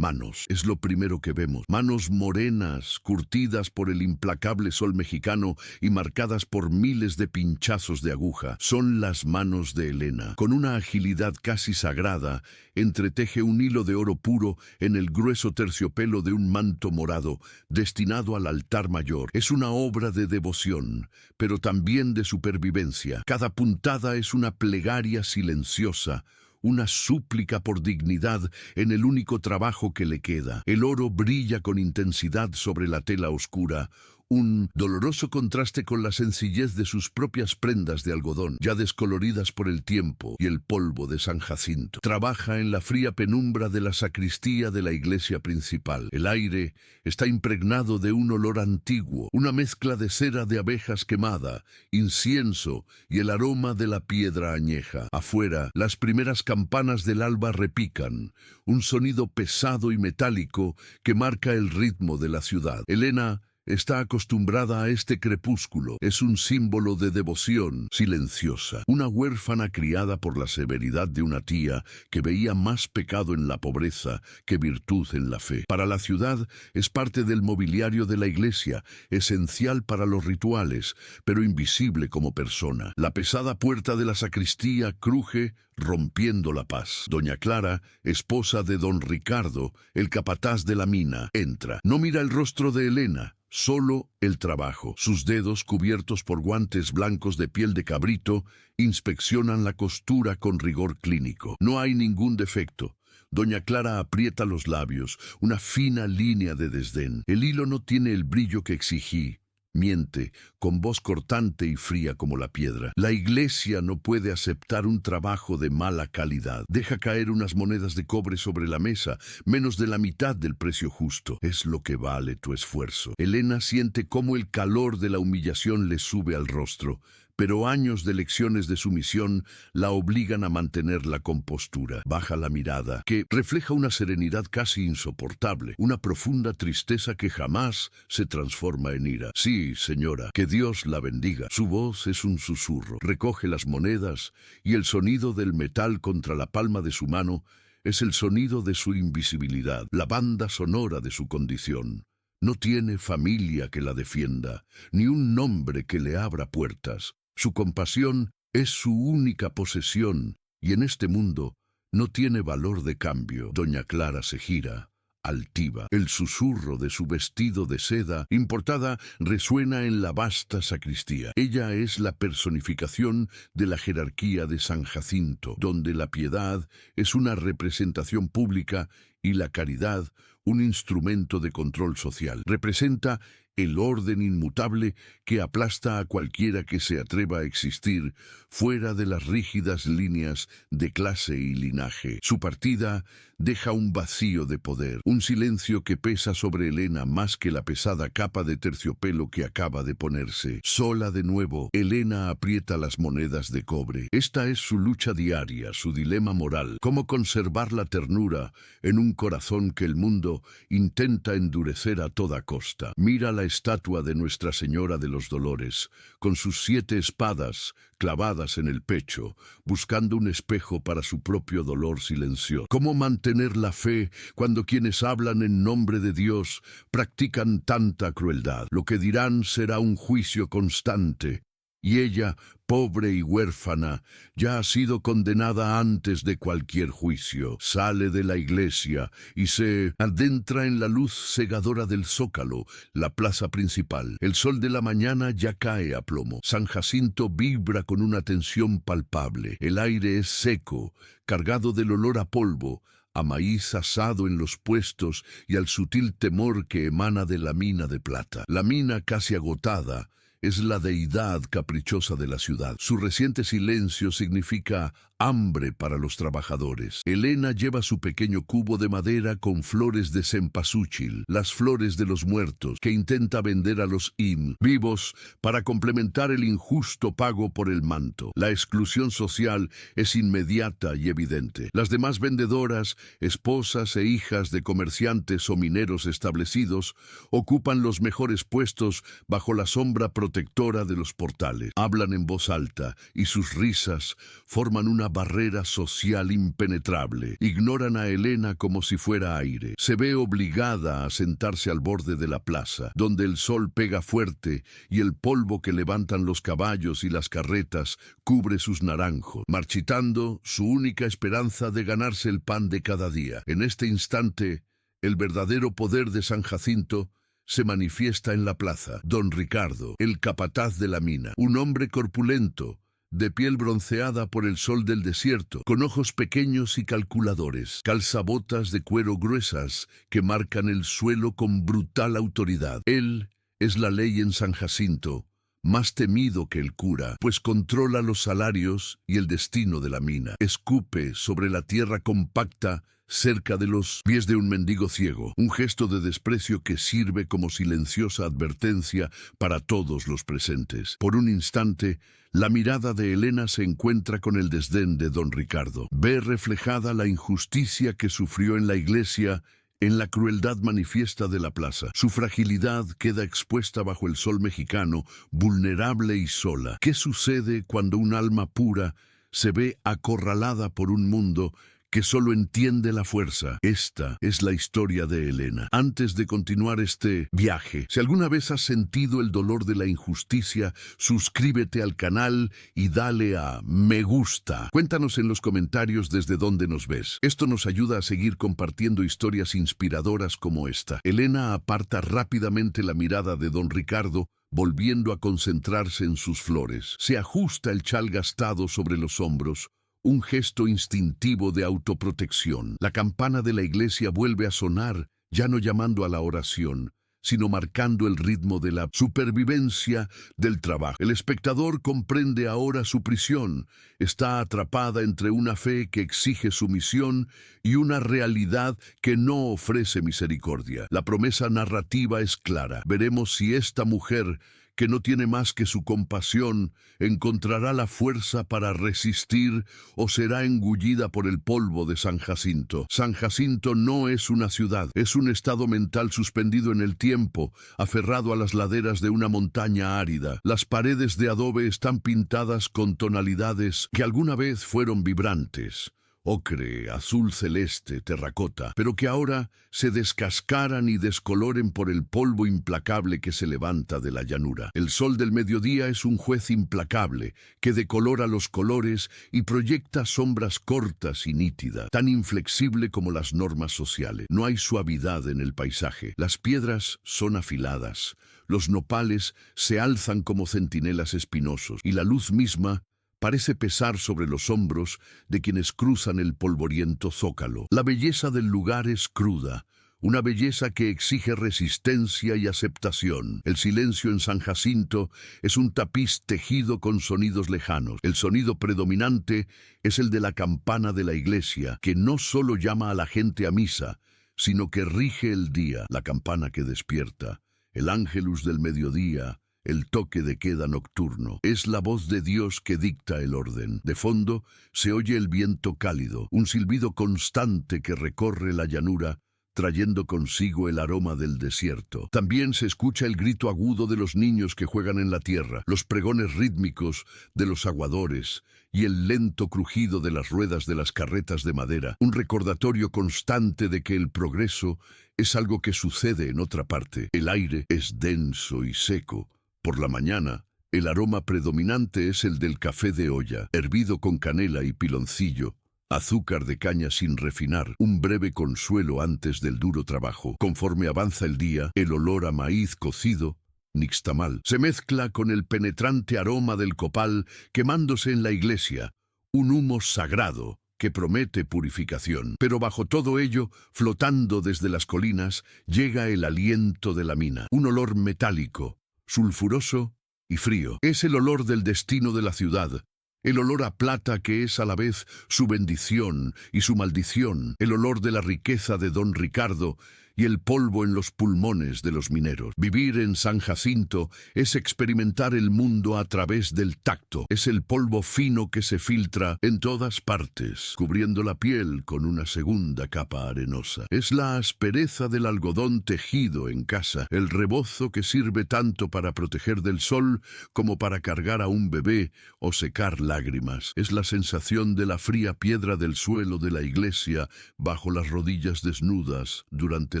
Manos, es lo primero que vemos. Manos morenas, curtidas por el implacable sol mexicano y marcadas por miles de pinchazos de aguja. Son las manos de Elena. Con una agilidad casi sagrada, entreteje un hilo de oro puro en el grueso terciopelo de un manto morado, destinado al altar mayor. Es una obra de devoción, pero también de supervivencia. Cada puntada es una plegaria silenciosa, una súplica por dignidad en el único trabajo que le queda. El oro brilla con intensidad sobre la tela oscura, un doloroso contraste con la sencillez de sus propias prendas de algodón, ya descoloridas por el tiempo y el polvo de San Jacinto. Trabaja en la fría penumbra de la sacristía de la iglesia principal. El aire está impregnado de un olor antiguo, una mezcla de cera de abejas quemada, incienso y el aroma de la piedra añeja. Afuera, las primeras campanas del alba repican, un sonido pesado y metálico que marca el ritmo de la ciudad. Elena está acostumbrada a este crepúsculo. Es un símbolo de devoción silenciosa. Una huérfana criada por la severidad de una tía que veía más pecado en la pobreza que virtud en la fe. Para la ciudad es parte del mobiliario de la iglesia, esencial para los rituales, pero invisible como persona. La pesada puerta de la sacristía cruje rompiendo la paz. Doña Clara, esposa de don Ricardo, el capataz de la mina, entra. No mira el rostro de Elena, solo el trabajo. Sus dedos, cubiertos por guantes blancos de piel de cabrito, inspeccionan la costura con rigor clínico. No hay ningún defecto. Doña Clara aprieta los labios, una fina línea de desdén. El hilo no tiene el brillo que exigí. Miente, con voz cortante y fría como la piedra. La iglesia no puede aceptar un trabajo de mala calidad. Deja caer unas monedas de cobre sobre la mesa, menos de la mitad del precio justo. Es lo que vale tu esfuerzo. Elena siente cómo el calor de la humillación le sube al rostro, pero años de lecciones de sumisión la obligan a mantener la compostura. Baja la mirada, que refleja una serenidad casi insoportable, una profunda tristeza que jamás se transforma en ira. Sí, señora, que Dios la bendiga. Su voz es un susurro. Recoge las monedas y el sonido del metal contra la palma de su mano es el sonido de su invisibilidad, la banda sonora de su condición. No tiene familia que la defienda, ni un nombre que le abra puertas. Su compasión es su única posesión, y en este mundo no tiene valor de cambio. Doña Clara se gira, altiva. El susurro de su vestido de seda importada resuena en la vasta sacristía. Ella es la personificación de la jerarquía de San Jacinto, donde la piedad es una representación pública y la caridad un instrumento de control social. Representa el orden inmutable que aplasta a cualquiera que se atreva a existir fuera de las rígidas líneas de clase y linaje. Su partida deja un vacío de poder, un silencio que pesa sobre Elena más que la pesada capa de terciopelo que acaba de ponerse. Sola de nuevo, Elena aprieta las monedas de cobre. Esta es su lucha diaria, su dilema moral. Cómo conservar la ternura en un corazón que el mundo intenta endurecer a toda costa. Mira la estatua de Nuestra Señora de los Dolores, con sus 7 espadas clavadas en el pecho, buscando un espejo para su propio dolor silencioso. ¿Cómo mantener la fe cuando quienes hablan en nombre de Dios practican tanta crueldad? Lo que dirán será un juicio constante. Y ella, pobre y huérfana, ya ha sido condenada antes de cualquier juicio. Sale de la iglesia y se adentra en la luz cegadora del Zócalo, la plaza principal. El sol de la mañana ya cae a plomo. San Jacinto vibra con una tensión palpable. El aire es seco, cargado del olor a polvo, a maíz asado en los puestos y al sutil temor que emana de la mina de plata. La mina casi agotada es la deidad caprichosa de la ciudad. Su reciente silencio significa hambre para los trabajadores. Elena lleva su pequeño cubo de madera con flores de cempasúchil, las flores de los muertos, que intenta vender a los vivos para complementar el injusto pago por el manto. La exclusión social es inmediata y evidente. Las demás vendedoras, esposas e hijas de comerciantes o mineros establecidos, ocupan los mejores puestos bajo la sombra protectora de los portales. Hablan en voz alta y sus risas forman una barrera social impenetrable. Ignoran a Elena como si fuera aire. Se ve obligada a sentarse al borde de la plaza, donde el sol pega fuerte y el polvo que levantan los caballos y las carretas cubre sus naranjos, marchitando su única esperanza de ganarse el pan de cada día. En este instante, el verdadero poder de San Jacinto se manifiesta en la plaza. Don Ricardo, el capataz de la mina, un hombre corpulento, de piel bronceada por el sol del desierto, con ojos pequeños y calculadores, calza botas de cuero gruesas que marcan el suelo con brutal autoridad. Él es la ley en San Jacinto, más temido que el cura, pues controla los salarios y el destino de la mina. Escupe sobre la tierra compacta cerca de los pies de un mendigo ciego, un gesto de desprecio que sirve como silenciosa advertencia para todos los presentes. Por un instante, la mirada de Elena se encuentra con el desdén de don Ricardo. Ve reflejada la injusticia que sufrió en la iglesia, en la crueldad manifiesta de la plaza. Su fragilidad queda expuesta bajo el sol mexicano, vulnerable y sola. ¿Qué sucede cuando un alma pura se ve acorralada por un mundo que solo entiende la fuerza? Esta es la historia de Elena. Antes de continuar este viaje, si alguna vez has sentido el dolor de la injusticia, suscríbete al canal y dale a me gusta. Cuéntanos en los comentarios desde dónde nos ves. Esto nos ayuda a seguir compartiendo historias inspiradoras como esta. Elena aparta rápidamente la mirada de don Ricardo, volviendo a concentrarse en sus flores. Se ajusta el chal gastado sobre los hombros, un gesto instintivo de autoprotección. La campana de la iglesia vuelve a sonar, ya no llamando a la oración, sino marcando el ritmo de la supervivencia del trabajo. El espectador comprende ahora su prisión. Está atrapada entre una fe que exige sumisión y una realidad que no ofrece misericordia. La promesa narrativa es clara. Veremos si esta mujer, que no tiene más que su compasión, encontrará la fuerza para resistir o será engullida por el polvo de San Jacinto. San Jacinto no es una ciudad, es un estado mental suspendido en el tiempo, aferrado a las laderas de una montaña árida. Las paredes de adobe están pintadas con tonalidades que alguna vez fueron vibrantes: ocre, azul celeste, terracota, pero que ahora se descascaran y descoloren por el polvo implacable que se levanta de la llanura. El sol del mediodía es un juez implacable que decolora los colores y proyecta sombras cortas y nítidas, tan inflexible como las normas sociales. No hay suavidad en el paisaje. Las piedras son afiladas, los nopales se alzan como centinelas espinosos y la luz misma parece pesar sobre los hombros de quienes cruzan el polvoriento zócalo. La belleza del lugar es cruda, una belleza que exige resistencia y aceptación. El silencio en San Jacinto es un tapiz tejido con sonidos lejanos. El sonido predominante es el de la campana de la iglesia, que no solo llama a la gente a misa, sino que rige el día. La campana que despierta, el ángelus del mediodía, el toque de queda nocturno. Es la voz de Dios que dicta el orden. De fondo se oye el viento cálido, un silbido constante que recorre la llanura, trayendo consigo el aroma del desierto. También se escucha el grito agudo de los niños que juegan en la tierra, los pregones rítmicos de los aguadores y el lento crujido de las ruedas de las carretas de madera, un recordatorio constante de que el progreso es algo que sucede en otra parte. El aire es denso y seco. Por la mañana, el aroma predominante es el del café de olla, hervido con canela y piloncillo, azúcar de caña sin refinar, un breve consuelo antes del duro trabajo. Conforme avanza el día, el olor a maíz cocido, nixtamal, se mezcla con el penetrante aroma del copal quemándose en la iglesia, un humo sagrado que promete purificación. Pero bajo todo ello, flotando desde las colinas, llega el aliento de la mina, un olor metálico, sulfuroso y frío. Es el olor del destino de la ciudad, el olor a plata que es a la vez su bendición y su maldición, el olor de la riqueza de don Ricardo, y el polvo en los pulmones de los mineros. Vivir en San Jacinto es experimentar el mundo a través del tacto. Es el polvo fino que se filtra en todas partes, cubriendo la piel con una segunda capa arenosa. Es la aspereza del algodón tejido en casa, el rebozo que sirve tanto para proteger del sol como para cargar a un bebé o secar lágrimas. Es la sensación de la fría piedra del suelo de la iglesia bajo las rodillas desnudas durante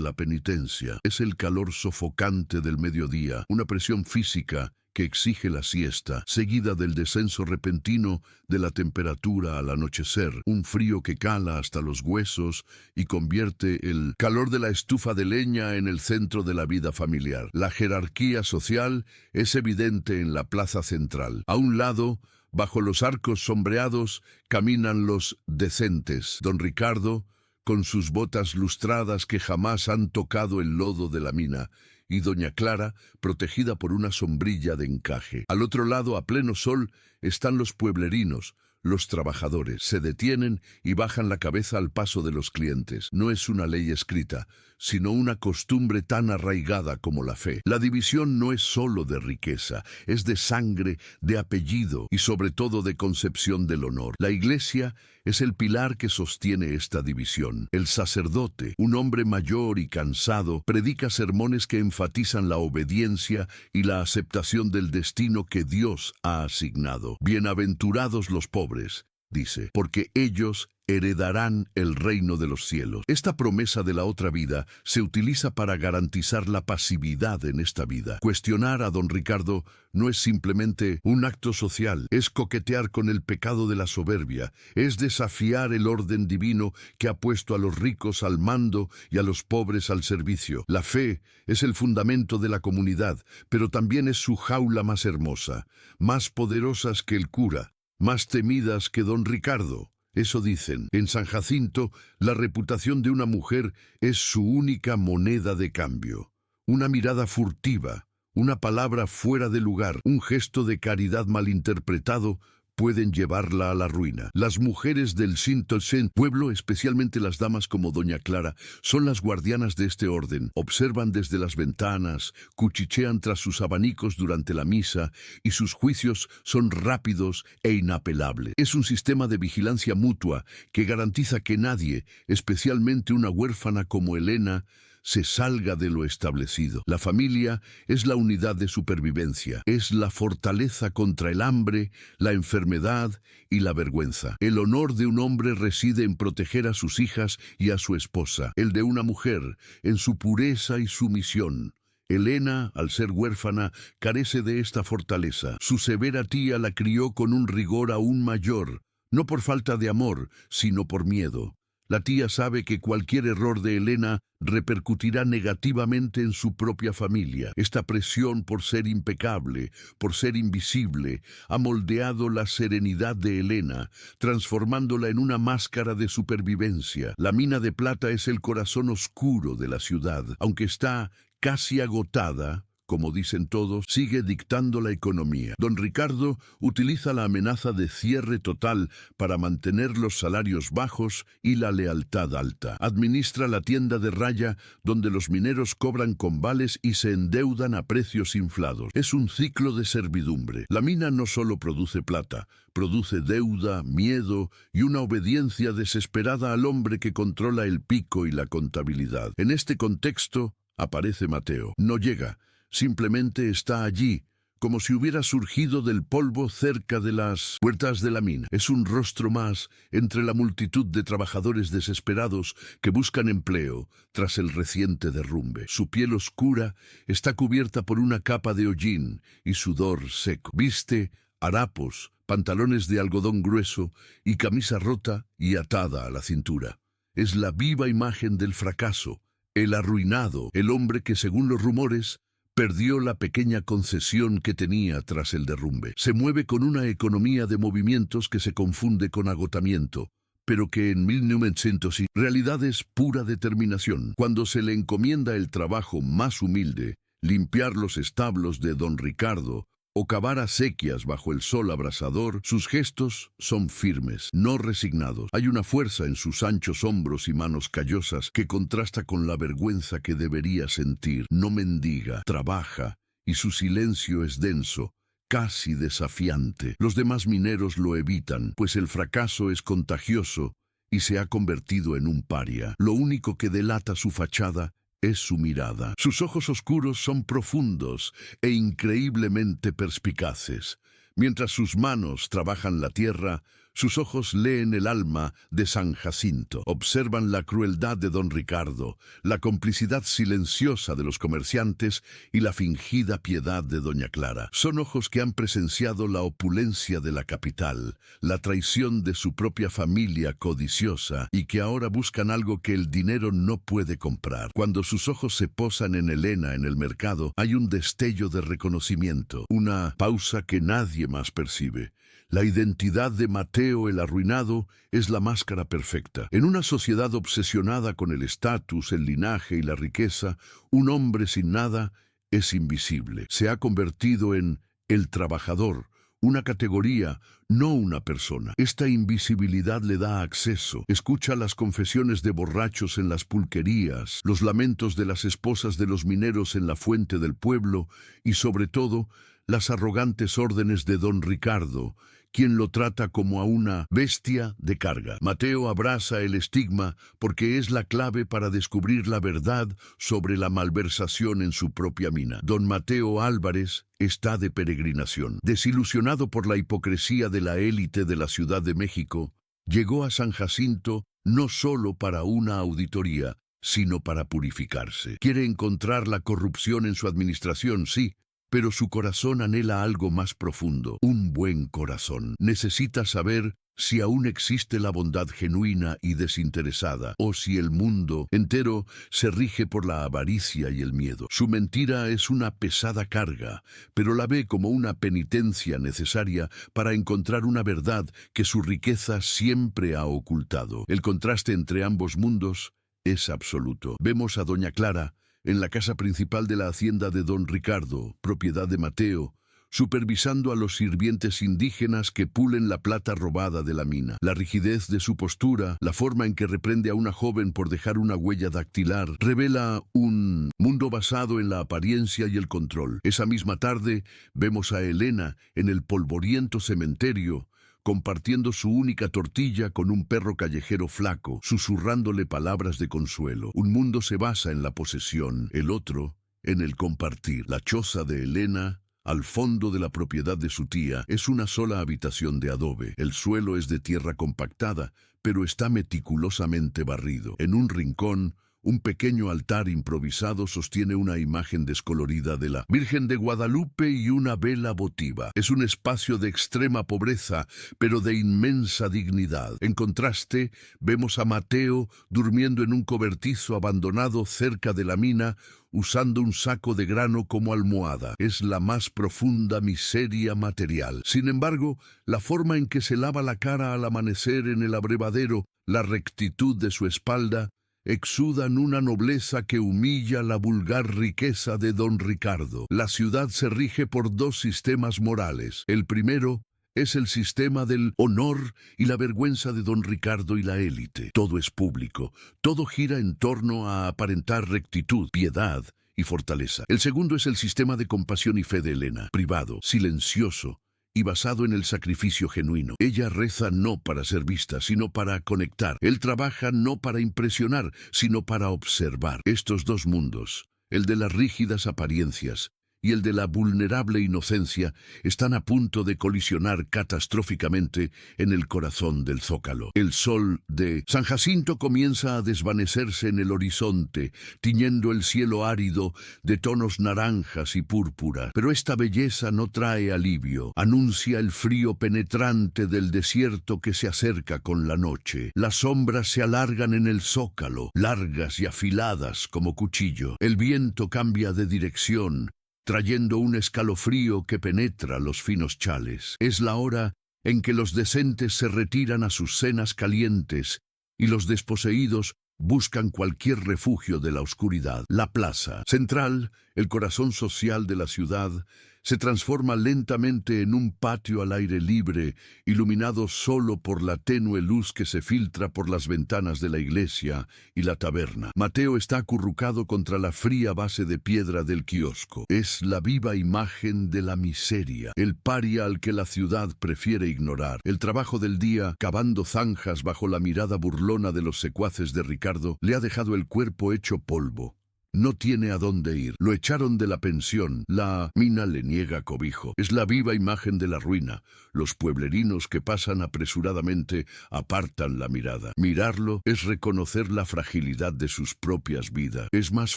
la penitencia. Es el calor sofocante del mediodía, una presión física que exige la siesta, seguida del descenso repentino de la temperatura al anochecer, un frío que cala hasta los huesos y convierte el calor de la estufa de leña en el centro de la vida familiar. La jerarquía social es evidente en la plaza central. A un lado, bajo los arcos sombreados, caminan los decentes. Don Ricardo, con sus botas lustradas que jamás han tocado el lodo de la mina, y doña Clara, protegida por una sombrilla de encaje. Al otro lado, a pleno sol, están los pueblerinos, los trabajadores. Se detienen y bajan la cabeza al paso de los clientes. No es una ley escrita, sino una costumbre tan arraigada como la fe. La división no es solo de riqueza, es de sangre, de apellido y sobre todo de concepción del honor. La Iglesia es el pilar que sostiene esta división. El sacerdote, un hombre mayor y cansado, predica sermones que enfatizan la obediencia y la aceptación del destino que Dios ha asignado. Bienaventurados los pobres, dice, porque ellos heredarán el reino de los cielos. Esta promesa de la otra vida se utiliza para garantizar la pasividad en esta vida. Cuestionar a don Ricardo no es simplemente un acto social, es coquetear con el pecado de la soberbia, es desafiar el orden divino que ha puesto a los ricos al mando y a los pobres al servicio. La fe es el fundamento de la comunidad, pero también es su jaula más hermosa, más poderosas que el cura, más temidas que don Ricardo. Eso dicen. En San Jacinto, la reputación de una mujer es su única moneda de cambio. Una mirada furtiva, una palabra fuera de lugar, un gesto de caridad malinterpretado pueden llevarla a la ruina. Las mujeres del Sintolsen pueblo, especialmente las damas como doña Clara, son las guardianas de este orden. Observan desde las ventanas, cuchichean tras sus abanicos durante la misa y sus juicios son rápidos e inapelables. Es un sistema de vigilancia mutua que garantiza que nadie, especialmente una huérfana como Elena, se salga de lo establecido. La familia es la unidad de supervivencia, es la fortaleza contra el hambre, la enfermedad y la vergüenza. El honor de un hombre reside en proteger a sus hijas y a su esposa, el de una mujer en su pureza y sumisión. Elena, al ser huérfana, carece de esta fortaleza. Su severa tía la crió con un rigor aún mayor, no por falta de amor, sino por miedo. La tía sabe que cualquier error de Elena repercutirá negativamente en su propia familia. Esta presión por ser impecable, por ser invisible, ha moldeado la serenidad de Elena, transformándola en una máscara de supervivencia. La mina de plata es el corazón oscuro de la ciudad. Aunque está casi agotada, como dicen todos, sigue dictando la economía. Don Ricardo utiliza la amenaza de cierre total para mantener los salarios bajos y la lealtad alta. Administra la tienda de raya donde los mineros cobran con vales y se endeudan a precios inflados. Es un ciclo de servidumbre. La mina no solo produce plata, produce deuda, miedo y una obediencia desesperada al hombre que controla el pico y la contabilidad. En este contexto aparece Mateo. No llega. Simplemente está allí, como si hubiera surgido del polvo cerca de las puertas de la mina. Es un rostro más entre la multitud de trabajadores desesperados que buscan empleo tras el reciente derrumbe. Su piel oscura está cubierta por una capa de hollín y sudor seco. Viste harapos, pantalones de algodón grueso y camisa rota y atada a la cintura. Es la viva imagen del fracaso, el arruinado, el hombre que, según los rumores, perdió la pequeña concesión que tenía tras el derrumbe. Se mueve con una economía de movimientos que se confunde con agotamiento, pero que en 1900 realidad es pura determinación. Cuando se le encomienda el trabajo más humilde, limpiar los establos de don Ricardo, o cavar acequias bajo el sol abrasador, sus gestos son firmes, no resignados. Hay una fuerza en sus anchos hombros y manos callosas que contrasta con la vergüenza que debería sentir. No mendiga, trabaja, y su silencio es denso, casi desafiante. Los demás mineros lo evitan, pues el fracaso es contagioso y se ha convertido en un paria. Lo único que delata su fachada es su mirada. Sus ojos oscuros son profundos e increíblemente perspicaces. Mientras sus manos trabajan la tierra, sus ojos leen el alma de San Jacinto. Observan la crueldad de don Ricardo, la complicidad silenciosa de los comerciantes y la fingida piedad de doña Clara. Son ojos que han presenciado la opulencia de la capital, la traición de su propia familia codiciosa y que ahora buscan algo que el dinero no puede comprar. Cuando sus ojos se posan en Elena en el mercado, hay un destello de reconocimiento, una pausa que nadie más percibe. La identidad de Mateo el arruinado es la máscara perfecta. En una sociedad obsesionada con el estatus, el linaje y la riqueza, un hombre sin nada es invisible. Se ha convertido en el trabajador, una categoría, no una persona. Esta invisibilidad le da acceso. Escucha las confesiones de borrachos en las pulquerías, los lamentos de las esposas de los mineros en la fuente del pueblo y, sobre todo, las arrogantes órdenes de don Ricardo, quien lo trata como a una bestia de carga. Mateo abraza el estigma porque es la clave para descubrir la verdad sobre la malversación en su propia mina. Don Mateo Álvarez está de peregrinación. Desilusionado por la hipocresía de la élite de la Ciudad de México, llegó a San Jacinto no solo para una auditoría, sino para purificarse. Quiere encontrar la corrupción en su administración, sí, pero su corazón anhela algo más profundo, un buen corazón. Necesita saber si aún existe la bondad genuina y desinteresada, o si el mundo entero se rige por la avaricia y el miedo. Su mentira es una pesada carga, pero la ve como una penitencia necesaria para encontrar una verdad que su riqueza siempre ha ocultado. El contraste entre ambos mundos es absoluto. Vemos a doña Clara en la casa principal de la hacienda de don Ricardo, propiedad de Mateo, supervisando a los sirvientes indígenas que pulen la plata robada de la mina. La rigidez de su postura, la forma en que reprende a una joven por dejar una huella dactilar, revela un mundo basado en la apariencia y el control. Esa misma tarde vemos a Elena en el polvoriento cementerio, compartiendo su única tortilla con un perro callejero flaco, susurrándole palabras de consuelo. Un mundo se basa en la posesión, el otro en el compartir. La choza de Elena, al fondo de la propiedad de su tía, es una sola habitación de adobe. El suelo es de tierra compactada, pero está meticulosamente barrido. En un rincón, un pequeño altar improvisado sostiene una imagen descolorida de la Virgen de Guadalupe y una vela votiva. Es un espacio de extrema pobreza, pero de inmensa dignidad. En contraste, vemos a Mateo durmiendo en un cobertizo abandonado cerca de la mina, usando un saco de grano como almohada. Es la más profunda miseria material. Sin embargo, la forma en que se lava la cara al amanecer en el abrevadero, la rectitud de su espalda, exudan una nobleza que humilla la vulgar riqueza de don Ricardo. La ciudad se rige por dos sistemas morales. El primero es el sistema del honor y la vergüenza de don Ricardo y la élite. Todo es público, todo gira en torno a aparentar rectitud, piedad y fortaleza. El segundo es el sistema de compasión y fe de Elena, privado, silencioso y basado en el sacrificio genuino. Ella reza no para ser vista, sino para conectar. Él trabaja no para impresionar, sino para observar. Estos dos mundos, el de las rígidas apariencias y el de la vulnerable inocencia, están a punto de colisionar catastróficamente en el corazón del Zócalo. El sol de San Jacinto comienza a desvanecerse en el horizonte, tiñendo el cielo árido de tonos naranjas y púrpura. Pero esta belleza no trae alivio, anuncia el frío penetrante del desierto que se acerca con la noche. Las sombras se alargan en el Zócalo, largas y afiladas como cuchillo. El viento cambia de dirección, trayendo un escalofrío que penetra los finos chales. Es la hora en que los decentes se retiran a sus cenas calientes y los desposeídos buscan cualquier refugio de la oscuridad. La plaza central, el corazón social de la ciudad, se transforma lentamente en un patio al aire libre, iluminado solo por la tenue luz que se filtra por las ventanas de la iglesia y la taberna. Mateo está acurrucado contra la fría base de piedra del kiosco. Es la viva imagen de la miseria, el paria al que la ciudad prefiere ignorar. El trabajo del día, cavando zanjas bajo la mirada burlona de los secuaces de Ricardo, le ha dejado el cuerpo hecho polvo. No tiene a dónde ir. Lo echaron de la pensión. La mina le niega cobijo. Es la viva imagen de la ruina. Los pueblerinos que pasan apresuradamente apartan la mirada. Mirarlo es reconocer la fragilidad de sus propias vidas. Es más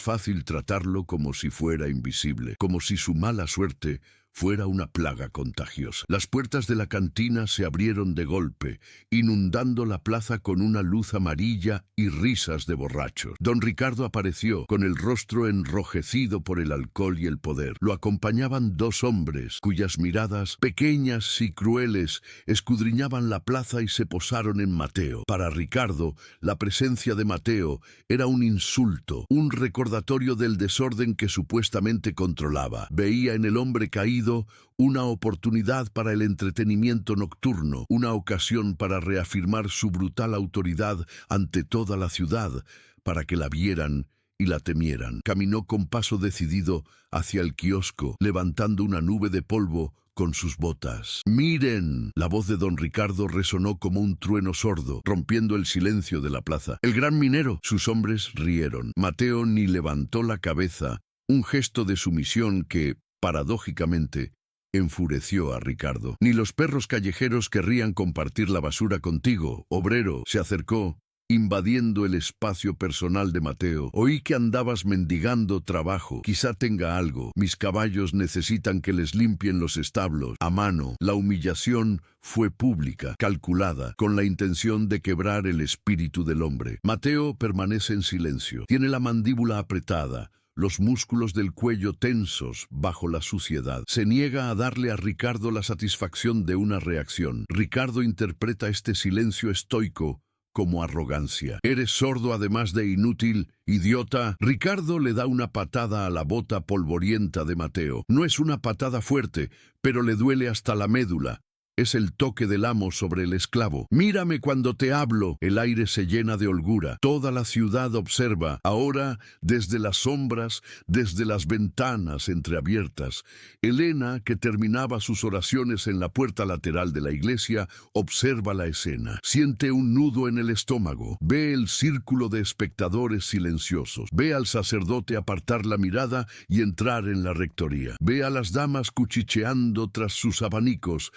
fácil tratarlo como si fuera invisible, como si su mala suerte fuera una plaga contagiosa. Las puertas de la cantina se abrieron de golpe, inundando la plaza con una luz amarilla y risas de borrachos. Don Ricardo apareció, con el rostro enrojecido por el alcohol y el poder. Lo acompañaban dos hombres, cuyas miradas, pequeñas y crueles, escudriñaban la plaza y se posaron en Mateo. Para Ricardo, la presencia de Mateo era un insulto, un recordatorio del desorden que supuestamente controlaba. Veía en el hombre caído una oportunidad para el entretenimiento nocturno, una ocasión para reafirmar su brutal autoridad ante toda la ciudad, para que la vieran y la temieran. Caminó con paso decidido hacia el kiosco, levantando una nube de polvo con sus botas. ¡Miren! La voz de don Ricardo resonó como un trueno sordo, rompiendo el silencio de la plaza. ¡El gran minero! Sus hombres rieron. Mateo ni levantó la cabeza, un gesto de sumisión que, paradójicamente, enfureció a Ricardo. Ni los perros callejeros querrían compartir la basura contigo, obrero. Se acercó, invadiendo el espacio personal de Mateo. Oí que andabas mendigando trabajo. Quizá tenga algo. Mis caballos necesitan que les limpien los establos. A mano. La humillación fue pública, calculada, con la intención de quebrar el espíritu del hombre. Mateo permanece en silencio. Tiene la mandíbula apretada, los músculos del cuello tensos bajo la suciedad. Se niega a darle a Ricardo la satisfacción de una reacción. Ricardo interpreta este silencio estoico como arrogancia. «¿Eres sordo además de inútil, idiota?» Ricardo le da una patada a la bota polvorienta de Mateo. No es una patada fuerte, pero le duele hasta la médula. Es el toque del amo sobre el esclavo. «Mírame cuando te hablo». El aire se llena de holgura. Toda la ciudad observa, ahora desde las sombras, desde las ventanas entreabiertas. Elena, que terminaba sus oraciones en la puerta lateral de la iglesia, observa la escena. Siente un nudo en el estómago. Ve el círculo de espectadores silenciosos. Ve al sacerdote apartar la mirada y entrar en la rectoría. Ve a las damas cuchicheando tras sus abanicos,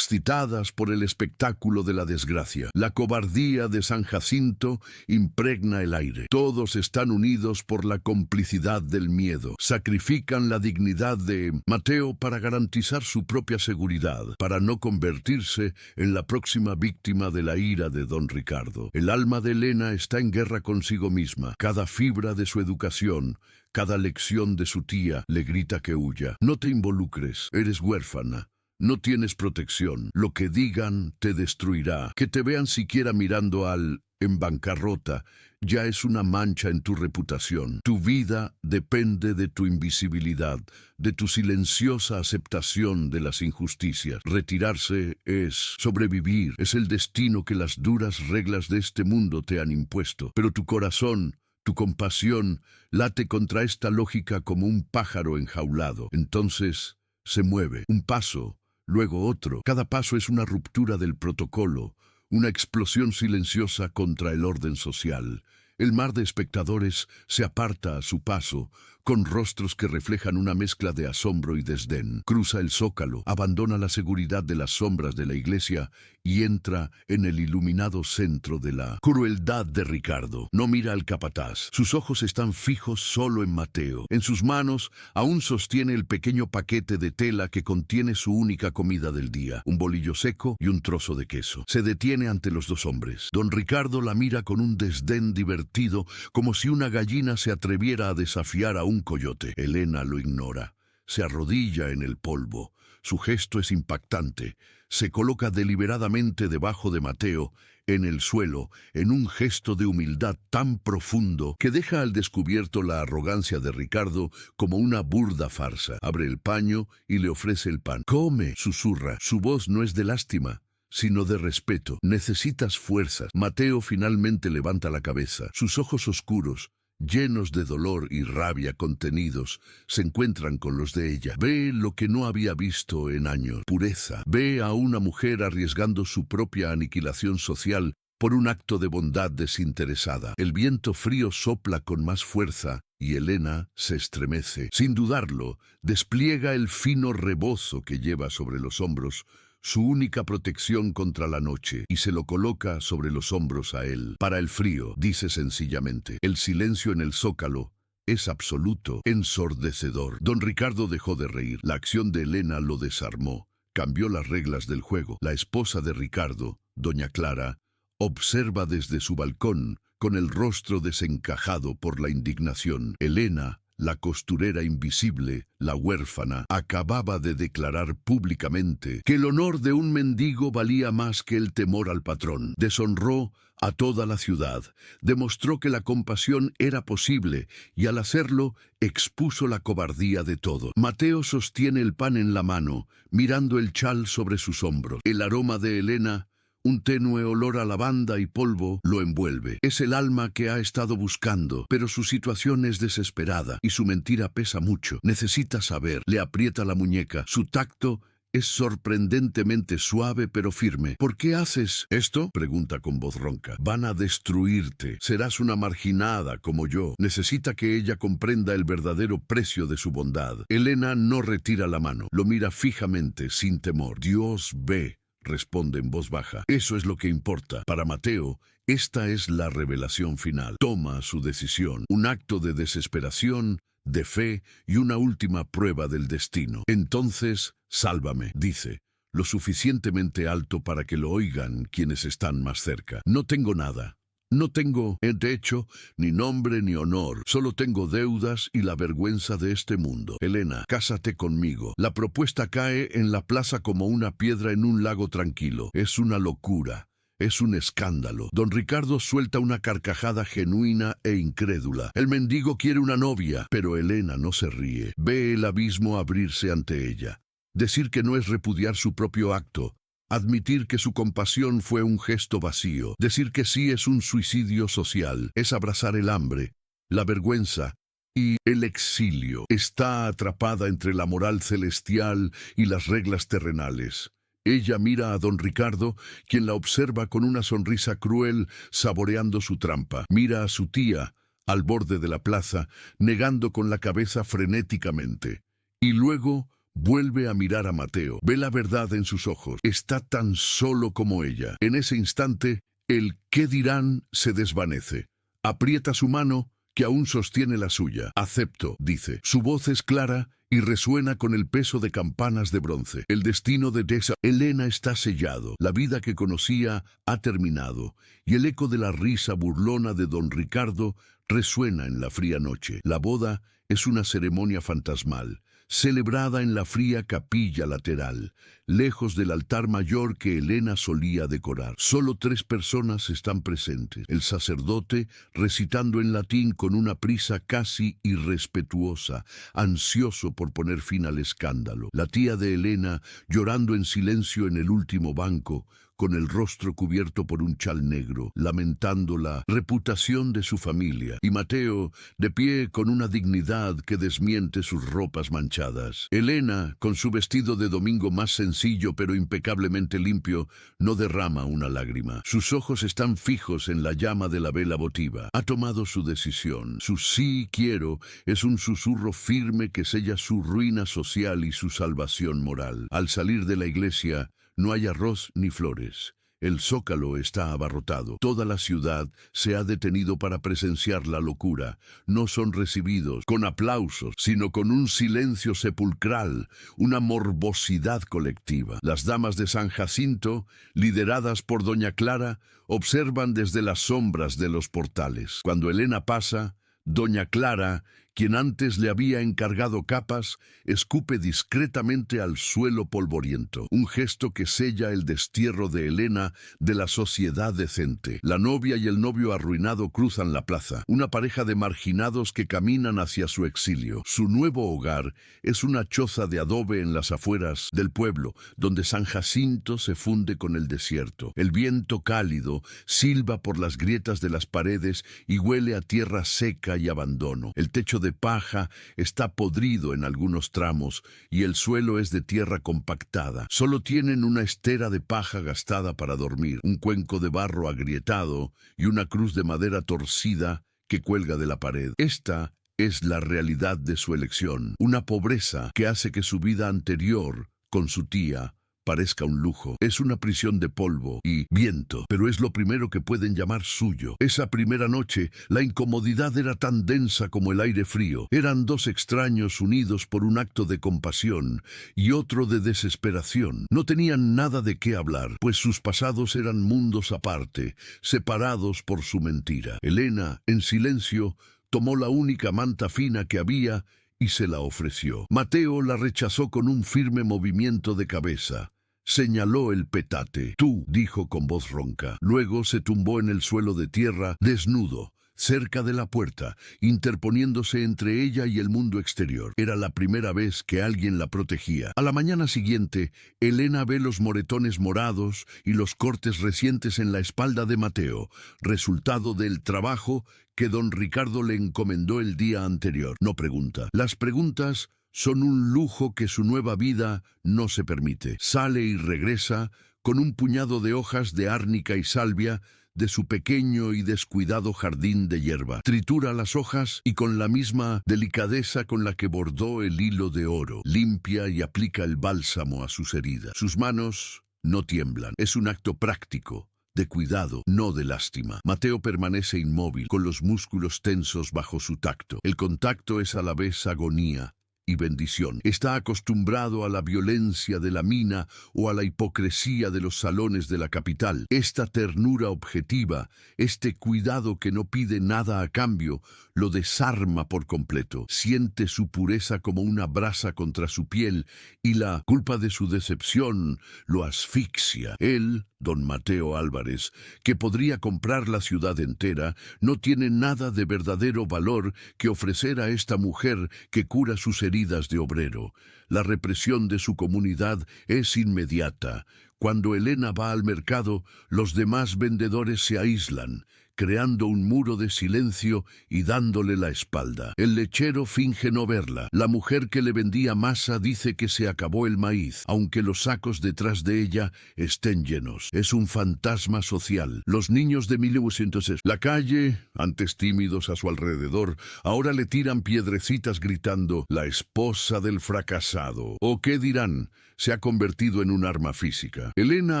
excitadas por el espectáculo de la desgracia. La cobardía de San Jacinto impregna el aire. Todos están unidos por la complicidad del miedo. Sacrifican la dignidad de Mateo para garantizar su propia seguridad, para no convertirse en la próxima víctima de la ira de don Ricardo. El alma de Elena está en guerra consigo misma. Cada fibra de su educación, cada lección de su tía le grita que huya. No te involucres, eres huérfana. No tienes protección. Lo que digan te destruirá. Que te vean siquiera mirando al en bancarrota ya es una mancha en tu reputación. Tu vida depende de tu invisibilidad, de tu silenciosa aceptación de las injusticias. Retirarse es sobrevivir, es el destino que las duras reglas de este mundo te han impuesto. Pero tu corazón, tu compasión, late contra esta lógica como un pájaro enjaulado. Entonces se mueve, un paso, luego otro. Cada paso es una ruptura del protocolo, una explosión silenciosa contra el orden social. El mar de espectadores se aparta a su paso, con rostros que reflejan una mezcla de asombro y desdén. Cruza el zócalo, abandona la seguridad de las sombras de la iglesia y entra en el iluminado centro de la crueldad de Ricardo. No mira al capataz. Sus ojos están fijos solo en Mateo. En sus manos aún sostiene el pequeño paquete de tela que contiene su única comida del día, un bolillo seco y un trozo de queso. Se detiene ante los dos hombres. Don Ricardo la mira con un desdén divertido, como si una gallina se atreviera a desafiar a un coyote. Elena lo ignora. Se arrodilla en el polvo. Su gesto es impactante. Se coloca deliberadamente debajo de Mateo, en el suelo, en un gesto de humildad tan profundo que deja al descubierto la arrogancia de Ricardo como una burda farsa. Abre el paño y le ofrece el pan. «Come», susurra. Su voz no es de lástima, sino de respeto. «Necesitas fuerzas». Mateo finalmente levanta la cabeza. Sus ojos oscuros, llenos de dolor y rabia contenidos, se encuentran con los de ella. Ve lo que no había visto en años: pureza. Ve a una mujer arriesgando su propia aniquilación social por un acto de bondad desinteresada. El viento frío sopla con más fuerza y Elena se estremece. Sin dudarlo, despliega el fino rebozo que lleva sobre los hombros, su única protección contra la noche, y se lo coloca sobre los hombros a él. «Para el frío», dice sencillamente. El silencio en el zócalo es absoluto, ensordecedor. Don Ricardo dejó de reír. La acción de Elena lo desarmó, cambió las reglas del juego. La esposa de Ricardo, doña Clara, observa desde su balcón, con el rostro desencajado por la indignación. Elena, la costurera invisible, la huérfana, acababa de declarar públicamente que el honor de un mendigo valía más que el temor al patrón. Deshonró a toda la ciudad, demostró que la compasión era posible y al hacerlo expuso la cobardía de todo. Mateo sostiene el pan en la mano, mirando el chal sobre sus hombros. El aroma de Elena, un tenue olor a lavanda y polvo, lo envuelve. Es el alma que ha estado buscando, pero su situación es desesperada y su mentira pesa mucho. Necesita saber. Le aprieta la muñeca. Su tacto es sorprendentemente suave pero firme. «¿Por qué haces esto?», pregunta con voz ronca. «Van a destruirte. Serás una marginada como yo». Necesita que ella comprenda el verdadero precio de su bondad. Elena no retira la mano. Lo mira fijamente, sin temor. «Dios ve», responde en voz baja. Eso es lo que importa. Para Mateo, esta es la revelación final. Toma su decisión, un acto de desesperación, de fe y una última prueba del destino. «Entonces, sálvame», dice, lo suficientemente alto para que lo oigan quienes están más cerca. «No tengo nada. No tengo, de hecho, ni nombre ni honor. Solo tengo deudas y la vergüenza de este mundo. Elena, cásate conmigo». La propuesta cae en la plaza como una piedra en un lago tranquilo. Es una locura. Es un escándalo. Don Ricardo suelta una carcajada genuina e incrédula. El mendigo quiere una novia, pero Elena no se ríe. Ve el abismo abrirse ante ella. Decir que no es repudiar su propio acto. Admitir que su compasión fue un gesto vacío. Decir que sí es un suicidio social. Es abrazar el hambre, la vergüenza y el exilio. Está atrapada entre la moral celestial y las reglas terrenales. Ella mira a don Ricardo, quien la observa con una sonrisa cruel, saboreando su trampa. Mira a su tía, al borde de la plaza, negando con la cabeza frenéticamente. Y luego vuelve a mirar a Mateo. Ve la verdad en sus ojos. Está tan solo como ella. En ese instante, el «¿qué dirán?» se desvanece. Aprieta su mano, que aún sostiene la suya. «Acepto», dice. Su voz es clara y resuena con el peso de campanas de bronce. El destino de Elena está sellado. La vida que conocía ha terminado, y el eco de la risa burlona de don Ricardo resuena en la fría noche. La boda es una ceremonia fantasmal, celebrada en la fría capilla lateral, lejos del altar mayor que Elena solía decorar. Solo 3 personas están presentes. El sacerdote, recitando en latín con una prisa casi irrespetuosa, ansioso por poner fin al escándalo. La tía de Elena, llorando en silencio en el último banco, con el rostro cubierto por un chal negro, lamentando la reputación de su familia. Y Mateo, de pie con una dignidad que desmiente sus ropas manchadas. Elena, con su vestido de domingo más sencillo pero impecablemente limpio, no derrama una lágrima. Sus ojos están fijos en la llama de la vela votiva. Ha tomado su decisión. Su «sí quiero» es un susurro firme que sella su ruina social y su salvación moral. Al salir de la iglesia, no hay arroz ni flores. El zócalo está abarrotado. Toda la ciudad se ha detenido para presenciar la locura. No son recibidos con aplausos, sino con un silencio sepulcral, una morbosidad colectiva. Las damas de San Jacinto, lideradas por doña Clara, observan desde las sombras de los portales. Cuando Elena pasa, doña Clara, Quien antes le había encargado capas, escupe discretamente al suelo polvoriento, un gesto que sella el destierro de Helena de la sociedad decente. La novia y el novio arruinado cruzan la plaza, una pareja de marginados que caminan hacia su exilio. Su nuevo hogar es una choza de adobe en las afueras del pueblo, donde San Jacinto se funde con el desierto. El viento cálido silba por las grietas de las paredes y huele a tierra seca y abandono. El techo de paja está podrido en algunos tramos y el suelo es de tierra compactada. Solo tienen una estera de paja gastada para dormir, un cuenco de barro agrietado y una cruz de madera torcida que cuelga de la pared. Esta es la realidad de su elección, una pobreza que hace que su vida anterior, con su tía, parezca un lujo. Es una prisión de polvo y viento, pero es lo primero que pueden llamar suyo. Esa primera noche, la incomodidad era tan densa como el aire frío. Eran dos extraños unidos por un acto de compasión y otro de desesperación. No tenían nada de qué hablar, pues sus pasados eran mundos aparte, separados por su mentira. Helena, en silencio, tomó la única manta fina que había y se la ofreció. Mateo la rechazó con un firme movimiento de cabeza. Señaló el petate. «Tú», dijo con voz ronca. Luego se tumbó en el suelo de tierra, desnudo, cerca de la puerta, interponiéndose entre ella y el mundo exterior. Era la primera vez que alguien la protegía. A la mañana siguiente, Helena ve los moretones morados y los cortes recientes en la espalda de Mateo, resultado del trabajo que don Ricardo le encomendó el día anterior. No pregunta. Las preguntas son un lujo que su nueva vida no se permite. Sale y regresa con un puñado de hojas de árnica y salvia de su pequeño y descuidado jardín de hierba. Tritura las hojas y con la misma delicadeza con la que bordó el hilo de oro, limpia y aplica el bálsamo a sus heridas. Sus manos no tiemblan. Es un acto práctico, de cuidado, no de lástima. Mateo permanece inmóvil, con los músculos tensos bajo su tacto. El contacto es a la vez agonía y bendición. Está acostumbrado a la violencia de la mina o a la hipocresía de los salones de la capital. Esta ternura objetiva, este cuidado que no pide nada a cambio, lo desarma por completo. Siente su pureza como una brasa contra su piel y la culpa de su decepción lo asfixia. Él, don Mateo Álvarez, que podría comprar la ciudad entera, no tiene nada de verdadero valor que ofrecer a esta mujer que cura sus heridas de obrero. La represión de su comunidad es inmediata. Cuando Helena va al mercado, los demás vendedores se aíslan, creando un muro de silencio y dándole la espalda. El lechero finge no verla. La mujer que le vendía masa dice que se acabó el maíz, aunque los sacos detrás de ella estén llenos. Es un fantasma social. Los niños de 1900, la calle, antes tímidos a su alrededor, ahora le tiran piedrecitas gritando «la esposa del fracasado». ¿O qué dirán? Se ha convertido en un arma física. Helena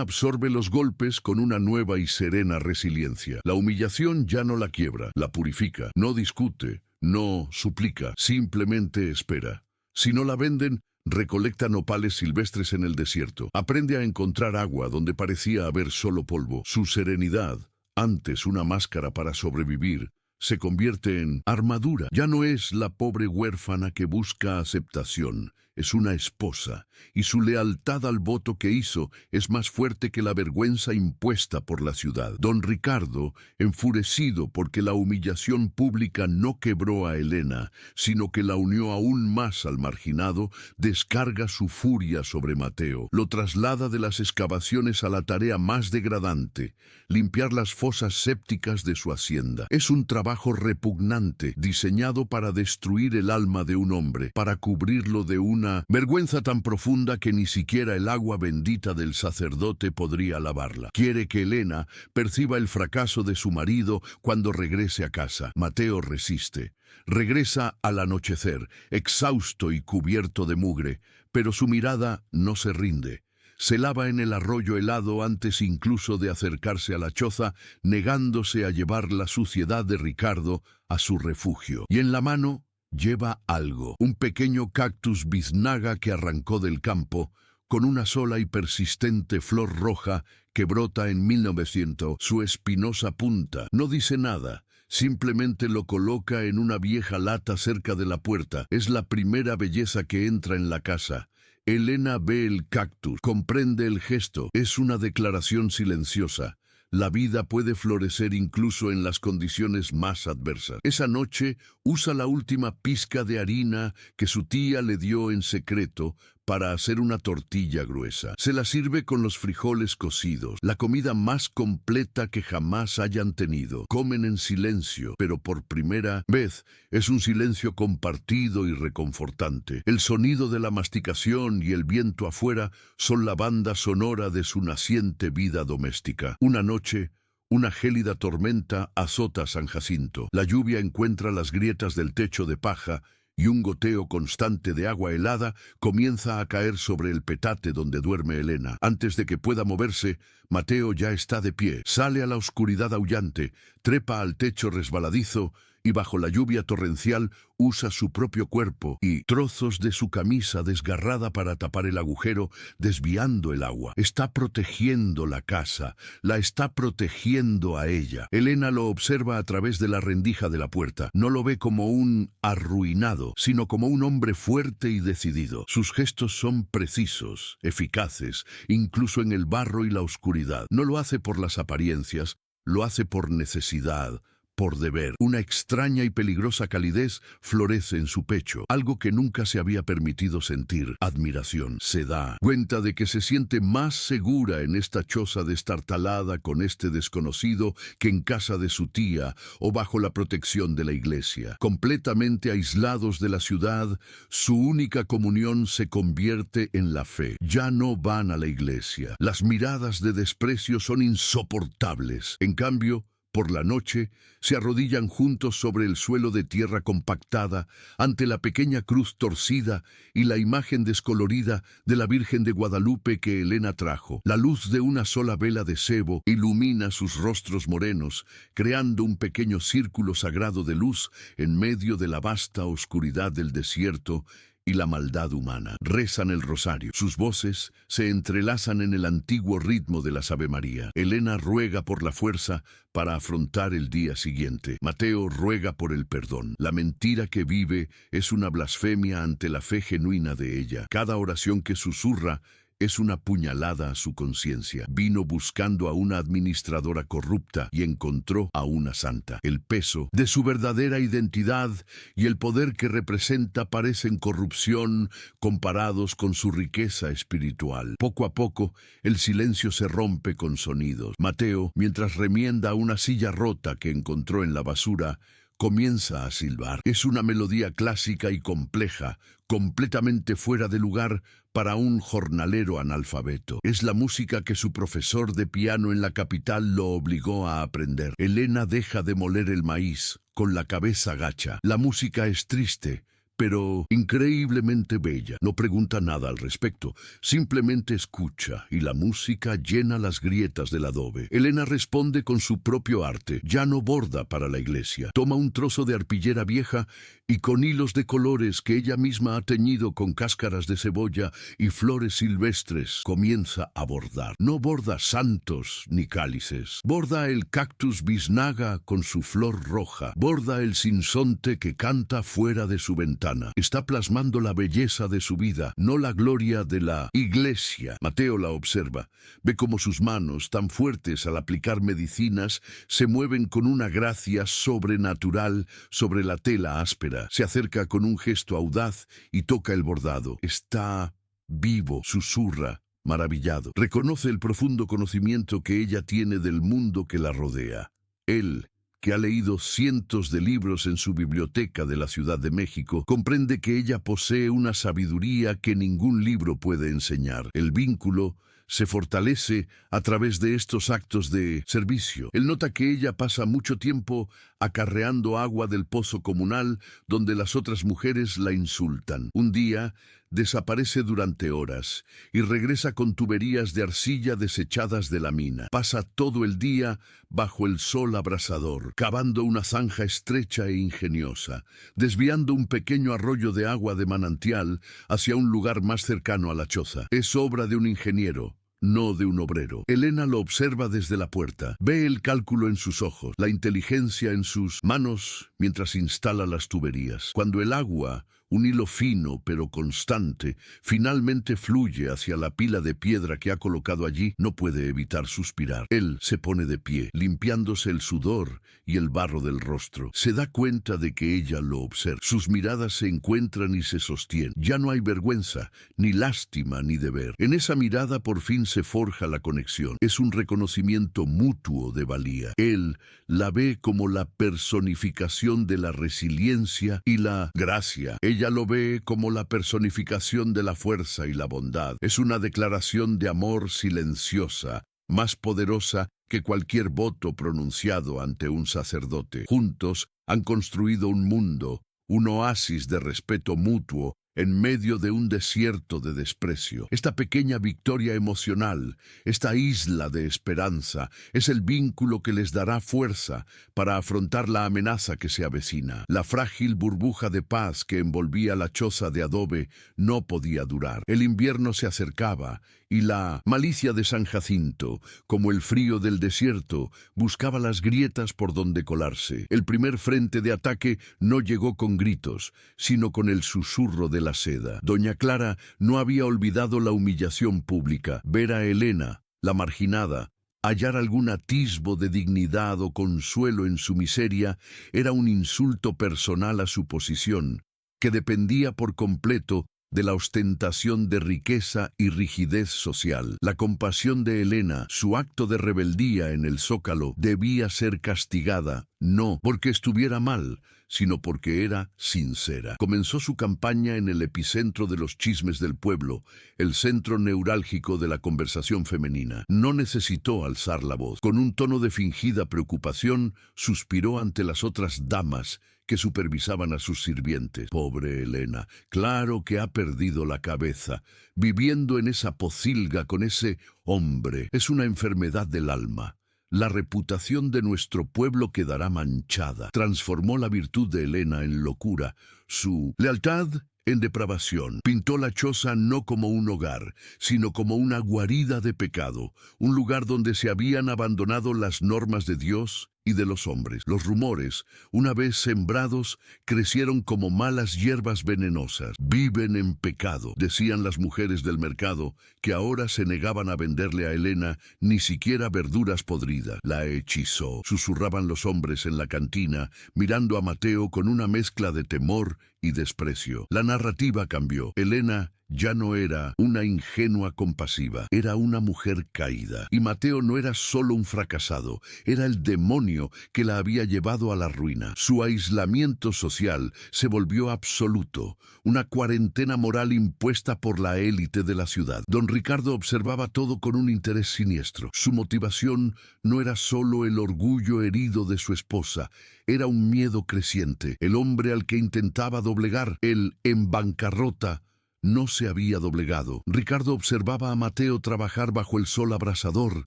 absorbe los golpes con una nueva y serena resiliencia. La humillación ya no la quiebra, la purifica. No discute, no suplica, simplemente espera. Si no la venden, recolecta nopales silvestres en el desierto. Aprende a encontrar agua donde parecía haber solo polvo. Su serenidad, antes una máscara para sobrevivir, se convierte en armadura. Ya no es la pobre huérfana que busca aceptación. Es una esposa, y su lealtad al voto que hizo es más fuerte que la vergüenza impuesta por la ciudad. Don Ricardo, enfurecido porque la humillación pública no quebró a Helena, sino que la unió aún más al marginado, descarga su furia sobre Mateo. Lo traslada de las excavaciones a la tarea más degradante, limpiar las fosas sépticas de su hacienda. Es un trabajo repugnante, diseñado para destruir el alma de un hombre, para cubrirlo de una vergüenza tan profunda que ni siquiera el agua bendita del sacerdote podría lavarla. Quiere que Helena perciba el fracaso de su marido cuando regrese a casa. Mateo resiste. Regresa al anochecer, exhausto y cubierto de mugre, pero su mirada no se rinde. Se lava en el arroyo helado antes incluso de acercarse a la choza, negándose a llevar la suciedad de Ricardo a su refugio. Y en la mano lleva algo, un pequeño cactus biznaga que arrancó del campo, con una sola y persistente flor roja que brota en 1900. Su espinosa punta no dice nada, Simplemente lo coloca en una vieja lata cerca de la puerta. Es la primera belleza que entra en la casa. Elena ve el cactus, comprende el gesto. Es una declaración silenciosa. La vida puede florecer incluso en las condiciones más adversas. Esa noche usa la última pizca de harina que su tía le dio en secreto para hacer una tortilla gruesa. Se la sirve con los frijoles cocidos, la comida más completa que jamás hayan tenido. Comen en silencio, pero por primera vez es un silencio compartido y reconfortante. El sonido de la masticación y el viento afuera son la banda sonora de su naciente vida doméstica. Una noche, una gélida tormenta azota San Jacinto. La lluvia encuentra las grietas del techo de paja y un goteo constante de agua helada comienza a caer sobre el petate donde duerme Elena. Antes de que pueda moverse, Mateo ya está de pie. Sale a la oscuridad aullante, trepa al techo resbaladizo y bajo la lluvia torrencial usa su propio cuerpo y trozos de su camisa desgarrada para tapar el agujero, desviando el agua. Está protegiendo la casa, la está protegiendo a ella. Elena lo observa a través de la rendija de la puerta. No lo ve como un arruinado, sino como un hombre fuerte y decidido. Sus gestos son precisos, eficaces, incluso en el barro y la oscuridad. No lo hace por las apariencias, lo hace por necesidad, por deber. Una extraña y peligrosa calidez florece en su pecho, algo que nunca se había permitido sentir. Admiración. Se da cuenta de que se siente más segura en esta choza destartalada con este desconocido que en casa de su tía o bajo la protección de la iglesia. Completamente aislados de la ciudad, su única comunión se convierte en la fe. Ya no van a la iglesia. Las miradas de desprecio son insoportables. En cambio, por la noche, se arrodillan juntos sobre el suelo de tierra compactada ante la pequeña cruz torcida y la imagen descolorida de la Virgen de Guadalupe que Elena trajo. La luz de una sola vela de sebo ilumina sus rostros morenos, creando un pequeño círculo sagrado de luz en medio de la vasta oscuridad del desierto y la maldad humana. Rezan el rosario. Sus voces se entrelazan en el antiguo ritmo de las Ave María. Elena ruega por la fuerza para afrontar el día siguiente. Mateo ruega por el perdón. La mentira que vive es una blasfemia ante la fe genuina de ella. Cada oración que susurra es una puñalada a su conciencia. Vino buscando a una administradora corrupta y encontró a una santa. El peso de su verdadera identidad y el poder que representa parecen corrupción comparados con su riqueza espiritual. Poco a poco, el silencio se rompe con sonidos. Mateo, mientras remienda una silla rota que encontró en la basura, comienza a silbar. Es una melodía clásica y compleja, completamente fuera de lugar para un jornalero analfabeto. Es la música que su profesor de piano en la capital lo obligó a aprender. Elena deja de moler el maíz, con la cabeza gacha. La música es triste, pero increíblemente bella. No pregunta nada al respecto, simplemente escucha y la música llena las grietas del adobe. Elena responde con su propio arte. Ya no borda para la iglesia. Toma un trozo de arpillera vieja y con hilos de colores que ella misma ha teñido con cáscaras de cebolla y flores silvestres, comienza a bordar. No borda santos ni cálices. Borda el cactus biznaga con su flor roja. Borda el sinsonte que canta fuera de su ventana. Está plasmando la belleza de su vida, no la gloria de la iglesia. Mateo la observa. Ve cómo sus manos, tan fuertes al aplicar medicinas, se mueven con una gracia sobrenatural sobre la tela áspera. Se acerca con un gesto audaz y toca el bordado. Está vivo, susurra, maravillado. Reconoce el profundo conocimiento que ella tiene del mundo que la rodea. Él, que ha leído cientos de libros en su biblioteca de la Ciudad de México, comprende que ella posee una sabiduría que ningún libro puede enseñar. El vínculo se fortalece a través de estos actos de servicio. Él nota que ella pasa mucho tiempo acarreando agua del pozo comunal donde las otras mujeres la insultan. Un día desaparece durante horas y regresa con tuberías de arcilla desechadas de la mina. Pasa todo el día bajo el sol abrasador, cavando una zanja estrecha e ingeniosa, desviando un pequeño arroyo de agua de manantial hacia un lugar más cercano a la choza. Es obra de un ingeniero, no de un obrero. Elena lo observa desde la puerta. Ve el cálculo en sus ojos, la inteligencia en sus manos mientras instala las tuberías. Cuando el agua, un hilo fino pero constante, finalmente fluye hacia la pila de piedra que ha colocado allí, no puede evitar suspirar. Él se pone de pie, limpiándose el sudor y el barro del rostro. Se da cuenta de que ella lo observa. Sus miradas se encuentran y se sostienen. Ya no hay vergüenza, ni lástima, ni deber. En esa mirada por fin se forja la conexión. Es un reconocimiento mutuo de valía. Él la ve como la personificación de la resiliencia y la gracia. Ella lo ve como la personificación de la fuerza y la bondad. Es una declaración de amor silenciosa, más poderosa que cualquier voto pronunciado ante un sacerdote. Juntos han construido un mundo, un oasis de respeto mutuo en medio de un desierto de desprecio. Esta pequeña victoria emocional, esta isla de esperanza, es el vínculo que les dará fuerza para afrontar la amenaza que se avecina. La frágil burbuja de paz que envolvía la choza de adobe no podía durar. El invierno se acercaba y la malicia de San Jacinto, como el frío del desierto, buscaba las grietas por donde colarse. El primer frente de ataque no llegó con gritos, sino con el susurro de la seda. Doña Clara no había olvidado la humillación pública. Ver a Elena, la marginada, hallar algún atisbo de dignidad o consuelo en su miseria, era un insulto personal a su posición, que dependía por completo de la ostentación de riqueza y rigidez social. La compasión de Elena, su acto de rebeldía en el Zócalo, debía ser castigada, no porque estuviera mal, sino porque era sincera. Comenzó su campaña en el epicentro de los chismes del pueblo, el centro neurálgico de la conversación femenina. No necesitó alzar la voz. Con un tono de fingida preocupación, suspiró ante las otras damas que supervisaban a sus sirvientes. Pobre Elena, claro que ha perdido la cabeza, viviendo en esa pocilga con ese hombre. Es una enfermedad del alma. La reputación de nuestro pueblo quedará manchada. Transformó la virtud de Elena en locura, su lealtad en depravación. Pintó la choza no como un hogar, sino como una guarida de pecado, un lugar donde se habían abandonado las normas de Dios y de los hombres. Los rumores, una vez sembrados, crecieron como malas hierbas venenosas. Viven en pecado, decían las mujeres del mercado, que ahora se negaban a venderle a Elena ni siquiera verduras podridas. La hechizó, susurraban los hombres en la cantina, mirando a Mateo con una mezcla de temor y desprecio. La narrativa cambió. Elena ya no era una ingenua compasiva, era una mujer caída. Y Mateo no era solo un fracasado, era el demonio que la había llevado a la ruina. Su aislamiento social se volvió absoluto, una cuarentena moral impuesta por la élite de la ciudad. Don Ricardo observaba todo con un interés siniestro. Su motivación no era solo el orgullo herido de su esposa, era un miedo creciente. El hombre al que intentaba doblegar, el en bancarrota, no se había doblegado. Ricardo observaba a Mateo trabajar bajo el sol abrasador,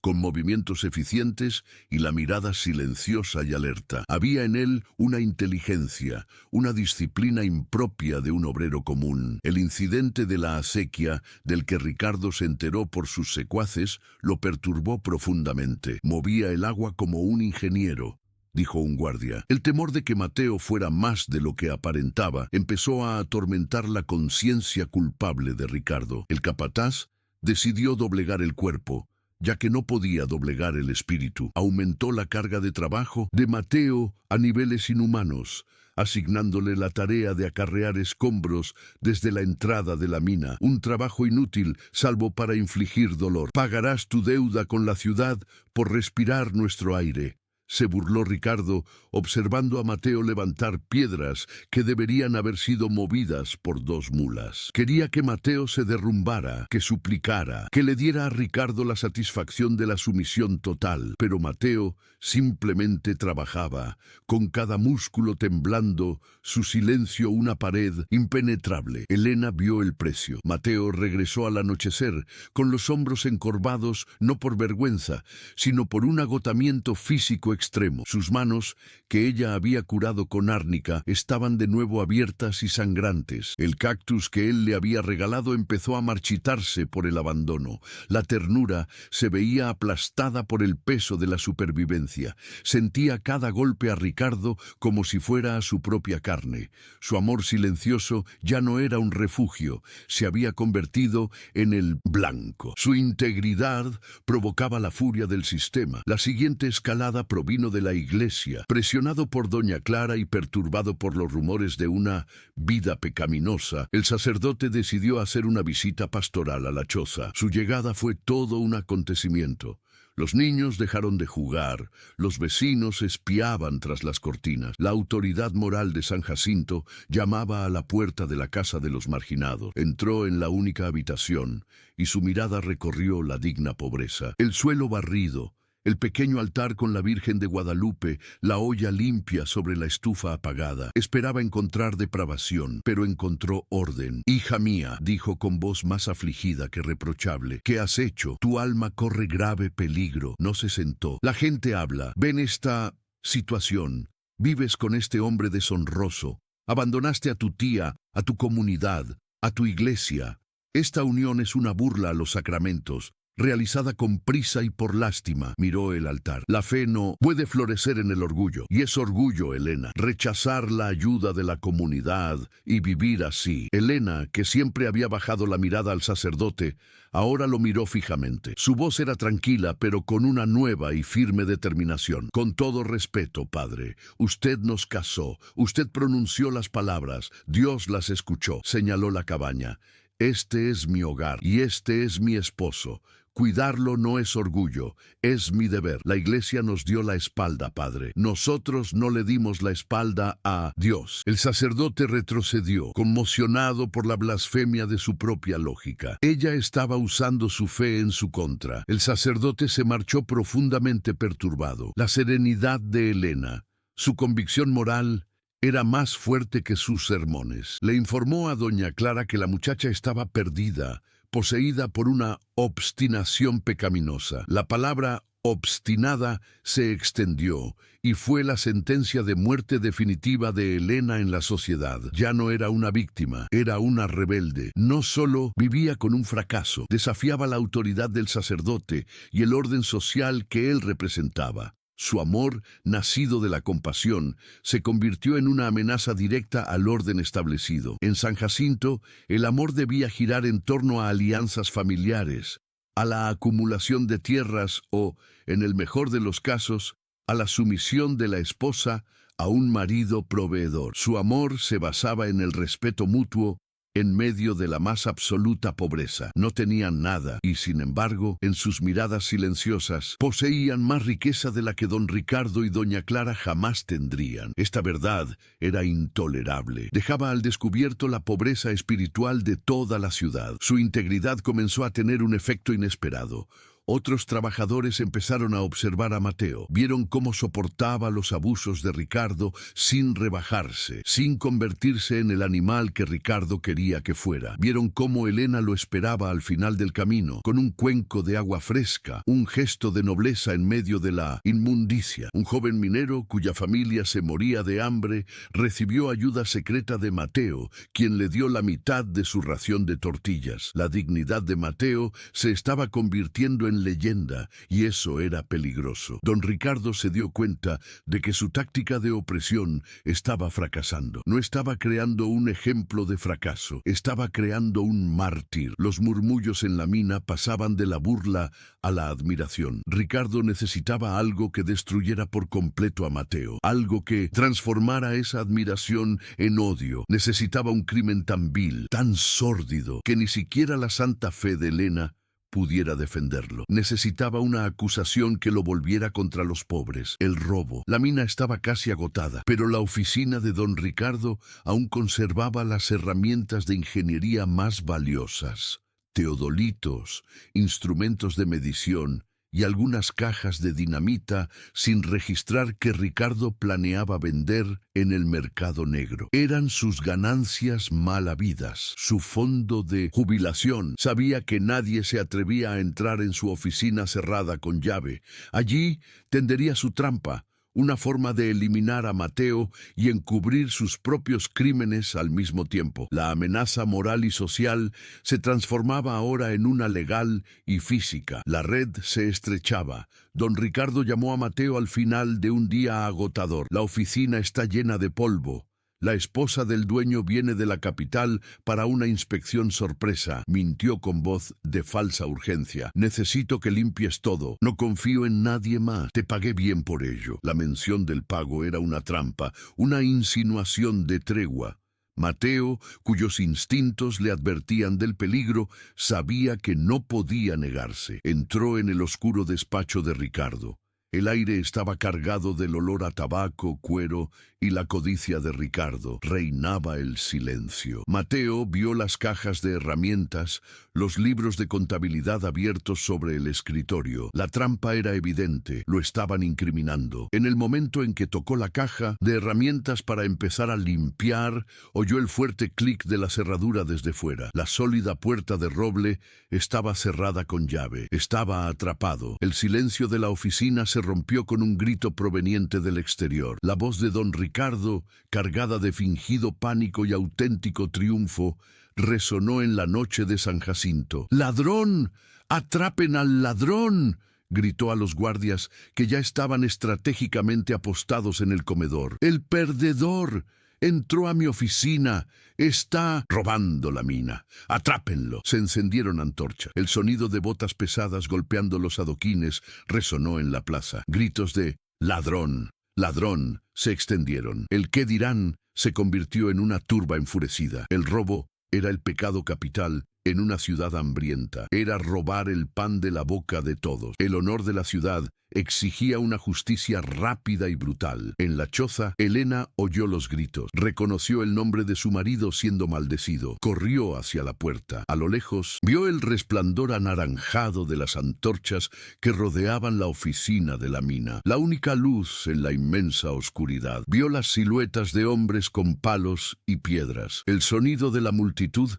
con movimientos eficientes y la mirada silenciosa y alerta. Había en él una inteligencia, una disciplina impropia de un obrero común. El incidente de la acequia, del que Ricardo se enteró por sus secuaces, lo perturbó profundamente. Movía el agua como un ingeniero, dijo un guardia. El temor de que Mateo fuera más de lo que aparentaba empezó a atormentar la conciencia culpable de Ricardo. El capataz decidió doblegar el cuerpo, ya que no podía doblegar el espíritu. Aumentó la carga de trabajo de Mateo a niveles inhumanos, asignándole la tarea de acarrear escombros desde la entrada de la mina, un trabajo inútil salvo para infligir dolor. Pagarás tu deuda con la ciudad por respirar nuestro aire, se burló Ricardo, observando a Mateo levantar piedras que deberían haber sido movidas por 2 mulas. Quería que Mateo se derrumbara, que suplicara, que le diera a Ricardo la satisfacción de la sumisión total. Pero Mateo simplemente trabajaba, con cada músculo temblando, su silencio una pared impenetrable. Elena vio el precio. Mateo regresó al anochecer, con los hombros encorvados no por vergüenza, sino por un agotamiento físico extremo. Sus manos, que ella había curado con árnica, estaban de nuevo abiertas y sangrantes. El cactus que él le había regalado empezó a marchitarse por el abandono. La ternura se veía aplastada por el peso de la supervivencia. Sentía cada golpe a Ricardo como si fuera a su propia carne. Su amor silencioso ya no era un refugio, se había convertido en el blanco. Su integridad provocaba la furia del sistema. La siguiente escalada provino de la iglesia. Presionado por doña Clara y perturbado por los rumores de una vida pecaminosa, el sacerdote decidió hacer una visita pastoral a la choza. Su llegada fue todo un acontecimiento. Los niños dejaron de jugar, los vecinos espiaban tras las cortinas. La autoridad moral de San Jacinto llamaba a la puerta de la casa de los marginados. Entró en la única habitación y su mirada recorrió la digna pobreza. El suelo barrido, el pequeño altar con la Virgen de Guadalupe, la olla limpia sobre la estufa apagada. Esperaba encontrar depravación, pero encontró orden. «Hija mía», dijo con voz más afligida que reprochable, «¿qué has hecho? Tu alma corre grave peligro». No se sentó. «La gente habla. Ven esta situación. Vives con este hombre deshonroso. Abandonaste a tu tía, a tu comunidad, a tu iglesia. Esta unión es una burla a los sacramentos, realizada con prisa y por lástima». Miró el altar. La fe no puede florecer en el orgullo. Y es orgullo, Elena, rechazar la ayuda de la comunidad y vivir así. Elena, que siempre había bajado la mirada al sacerdote, ahora lo miró fijamente. Su voz era tranquila, pero con una nueva y firme determinación. «Con todo respeto, padre, usted nos casó, usted pronunció las palabras, Dios las escuchó», señaló la cabaña. «Este es mi hogar y este es mi esposo. Cuidarlo no es orgullo, es mi deber. La iglesia nos dio la espalda, padre. Nosotros no le dimos la espalda a Dios». El sacerdote retrocedió, conmocionado por la blasfemia de su propia lógica. Ella estaba usando su fe en su contra. El sacerdote se marchó profundamente perturbado. La serenidad de Elena, su convicción moral, era más fuerte que sus sermones. Le informó a doña Clara que la muchacha estaba perdida, poseída por una obstinación pecaminosa. La palabra obstinada se extendió y fue la sentencia de muerte definitiva de Elena en la sociedad. Ya no era una víctima, era una rebelde. No solo vivía con un fracaso, desafiaba la autoridad del sacerdote y el orden social que él representaba. Su amor, nacido de la compasión, se convirtió en una amenaza directa al orden establecido. En San Jacinto, el amor debía girar en torno a alianzas familiares, a la acumulación de tierras o, en el mejor de los casos, a la sumisión de la esposa a un marido proveedor. Su amor se basaba en el respeto mutuo, en medio de la más absoluta pobreza. No tenían nada y, sin embargo, en sus miradas silenciosas, poseían más riqueza de la que don Ricardo y doña Clara jamás tendrían. Esta verdad era intolerable. Dejaba al descubierto la pobreza espiritual de toda la ciudad. Su integridad comenzó a tener un efecto inesperado. Otros trabajadores empezaron a observar a Mateo. Vieron cómo soportaba los abusos de Ricardo sin rebajarse, sin convertirse en el animal que Ricardo quería que fuera. Vieron cómo Elena lo esperaba al final del camino, con un cuenco de agua fresca, un gesto de nobleza en medio de la inmundicia. Un joven minero cuya familia se moría de hambre recibió ayuda secreta de Mateo, quien le dio la mitad de su ración de tortillas. La dignidad de Mateo se estaba convirtiendo en leyenda, y eso era peligroso. Don Ricardo se dio cuenta de que su táctica de opresión estaba fracasando. No estaba creando un ejemplo de fracaso, estaba creando un mártir. Los murmullos en la mina pasaban de la burla a la admiración. Ricardo necesitaba algo que destruyera por completo a Mateo, algo que transformara esa admiración en odio. Necesitaba un crimen tan vil, tan sórdido, que ni siquiera la santa fe de Elena pudiera defenderlo. Necesitaba una acusación que lo volviera contra los pobres. El robo. La mina estaba casi agotada, pero la oficina de don Ricardo aún conservaba las herramientas de ingeniería más valiosas: teodolitos, instrumentos de medición y algunas cajas de dinamita sin registrar que Ricardo planeaba vender en el mercado negro. Eran sus ganancias mal habidas, su fondo de jubilación. Sabía que nadie se atrevía a entrar en su oficina cerrada con llave. Allí tendería su trampa, una forma de eliminar a Mateo y encubrir sus propios crímenes al mismo tiempo. La amenaza moral y social se transformaba ahora en una legal y física. La red se estrechaba. Don Ricardo llamó a Mateo al final de un día agotador. La oficina está llena de polvo. La esposa del dueño viene de la capital para una inspección sorpresa. Mintió con voz de falsa urgencia. Necesito que limpies todo. No confío en nadie más. Te pagué bien por ello. La mención del pago era una trampa, una insinuación de tregua. Mateo, cuyos instintos le advertían del peligro, sabía que no podía negarse. Entró en el oscuro despacho de Ricardo. El aire estaba cargado del olor a tabaco, cuero y la codicia de Ricardo. Reinaba el silencio. Mateo vio las cajas de herramientas, los libros de contabilidad abiertos sobre el escritorio. La trampa era evidente, lo estaban incriminando. En el momento en que tocó la caja de herramientas para empezar a limpiar, oyó el fuerte clic de la cerradura desde fuera. La sólida puerta de roble estaba cerrada con llave. Estaba atrapado. El silencio de la oficina se rompió con un grito proveniente del exterior. La voz de don Ricardo, cargada de fingido pánico y auténtico triunfo, resonó en la noche de San Jacinto. ¡Ladrón! ¡Atrapen al ladrón!, gritó a los guardias que ya estaban estratégicamente apostados en el comedor. ¡El perdedor! Entró a mi oficina. Está robando la mina. ¡Atrápenlo! Se encendieron antorchas. El sonido de botas pesadas golpeando los adoquines resonó en la plaza. Gritos de «¡Ladrón! ¡Ladrón!» se extendieron. El «¿qué dirán?» se convirtió en una turba enfurecida. El robo era el pecado capital en una ciudad hambrienta. Era robar el pan de la boca de todos. El honor de la ciudad exigía una justicia rápida y brutal. En la choza, Elena oyó los gritos. Reconoció el nombre de su marido siendo maldecido. Corrió hacia la puerta. A lo lejos, vio el resplandor anaranjado de las antorchas que rodeaban la oficina de la mina. La única luz en la inmensa oscuridad. Vio las siluetas de hombres con palos y piedras. El sonido de la multitud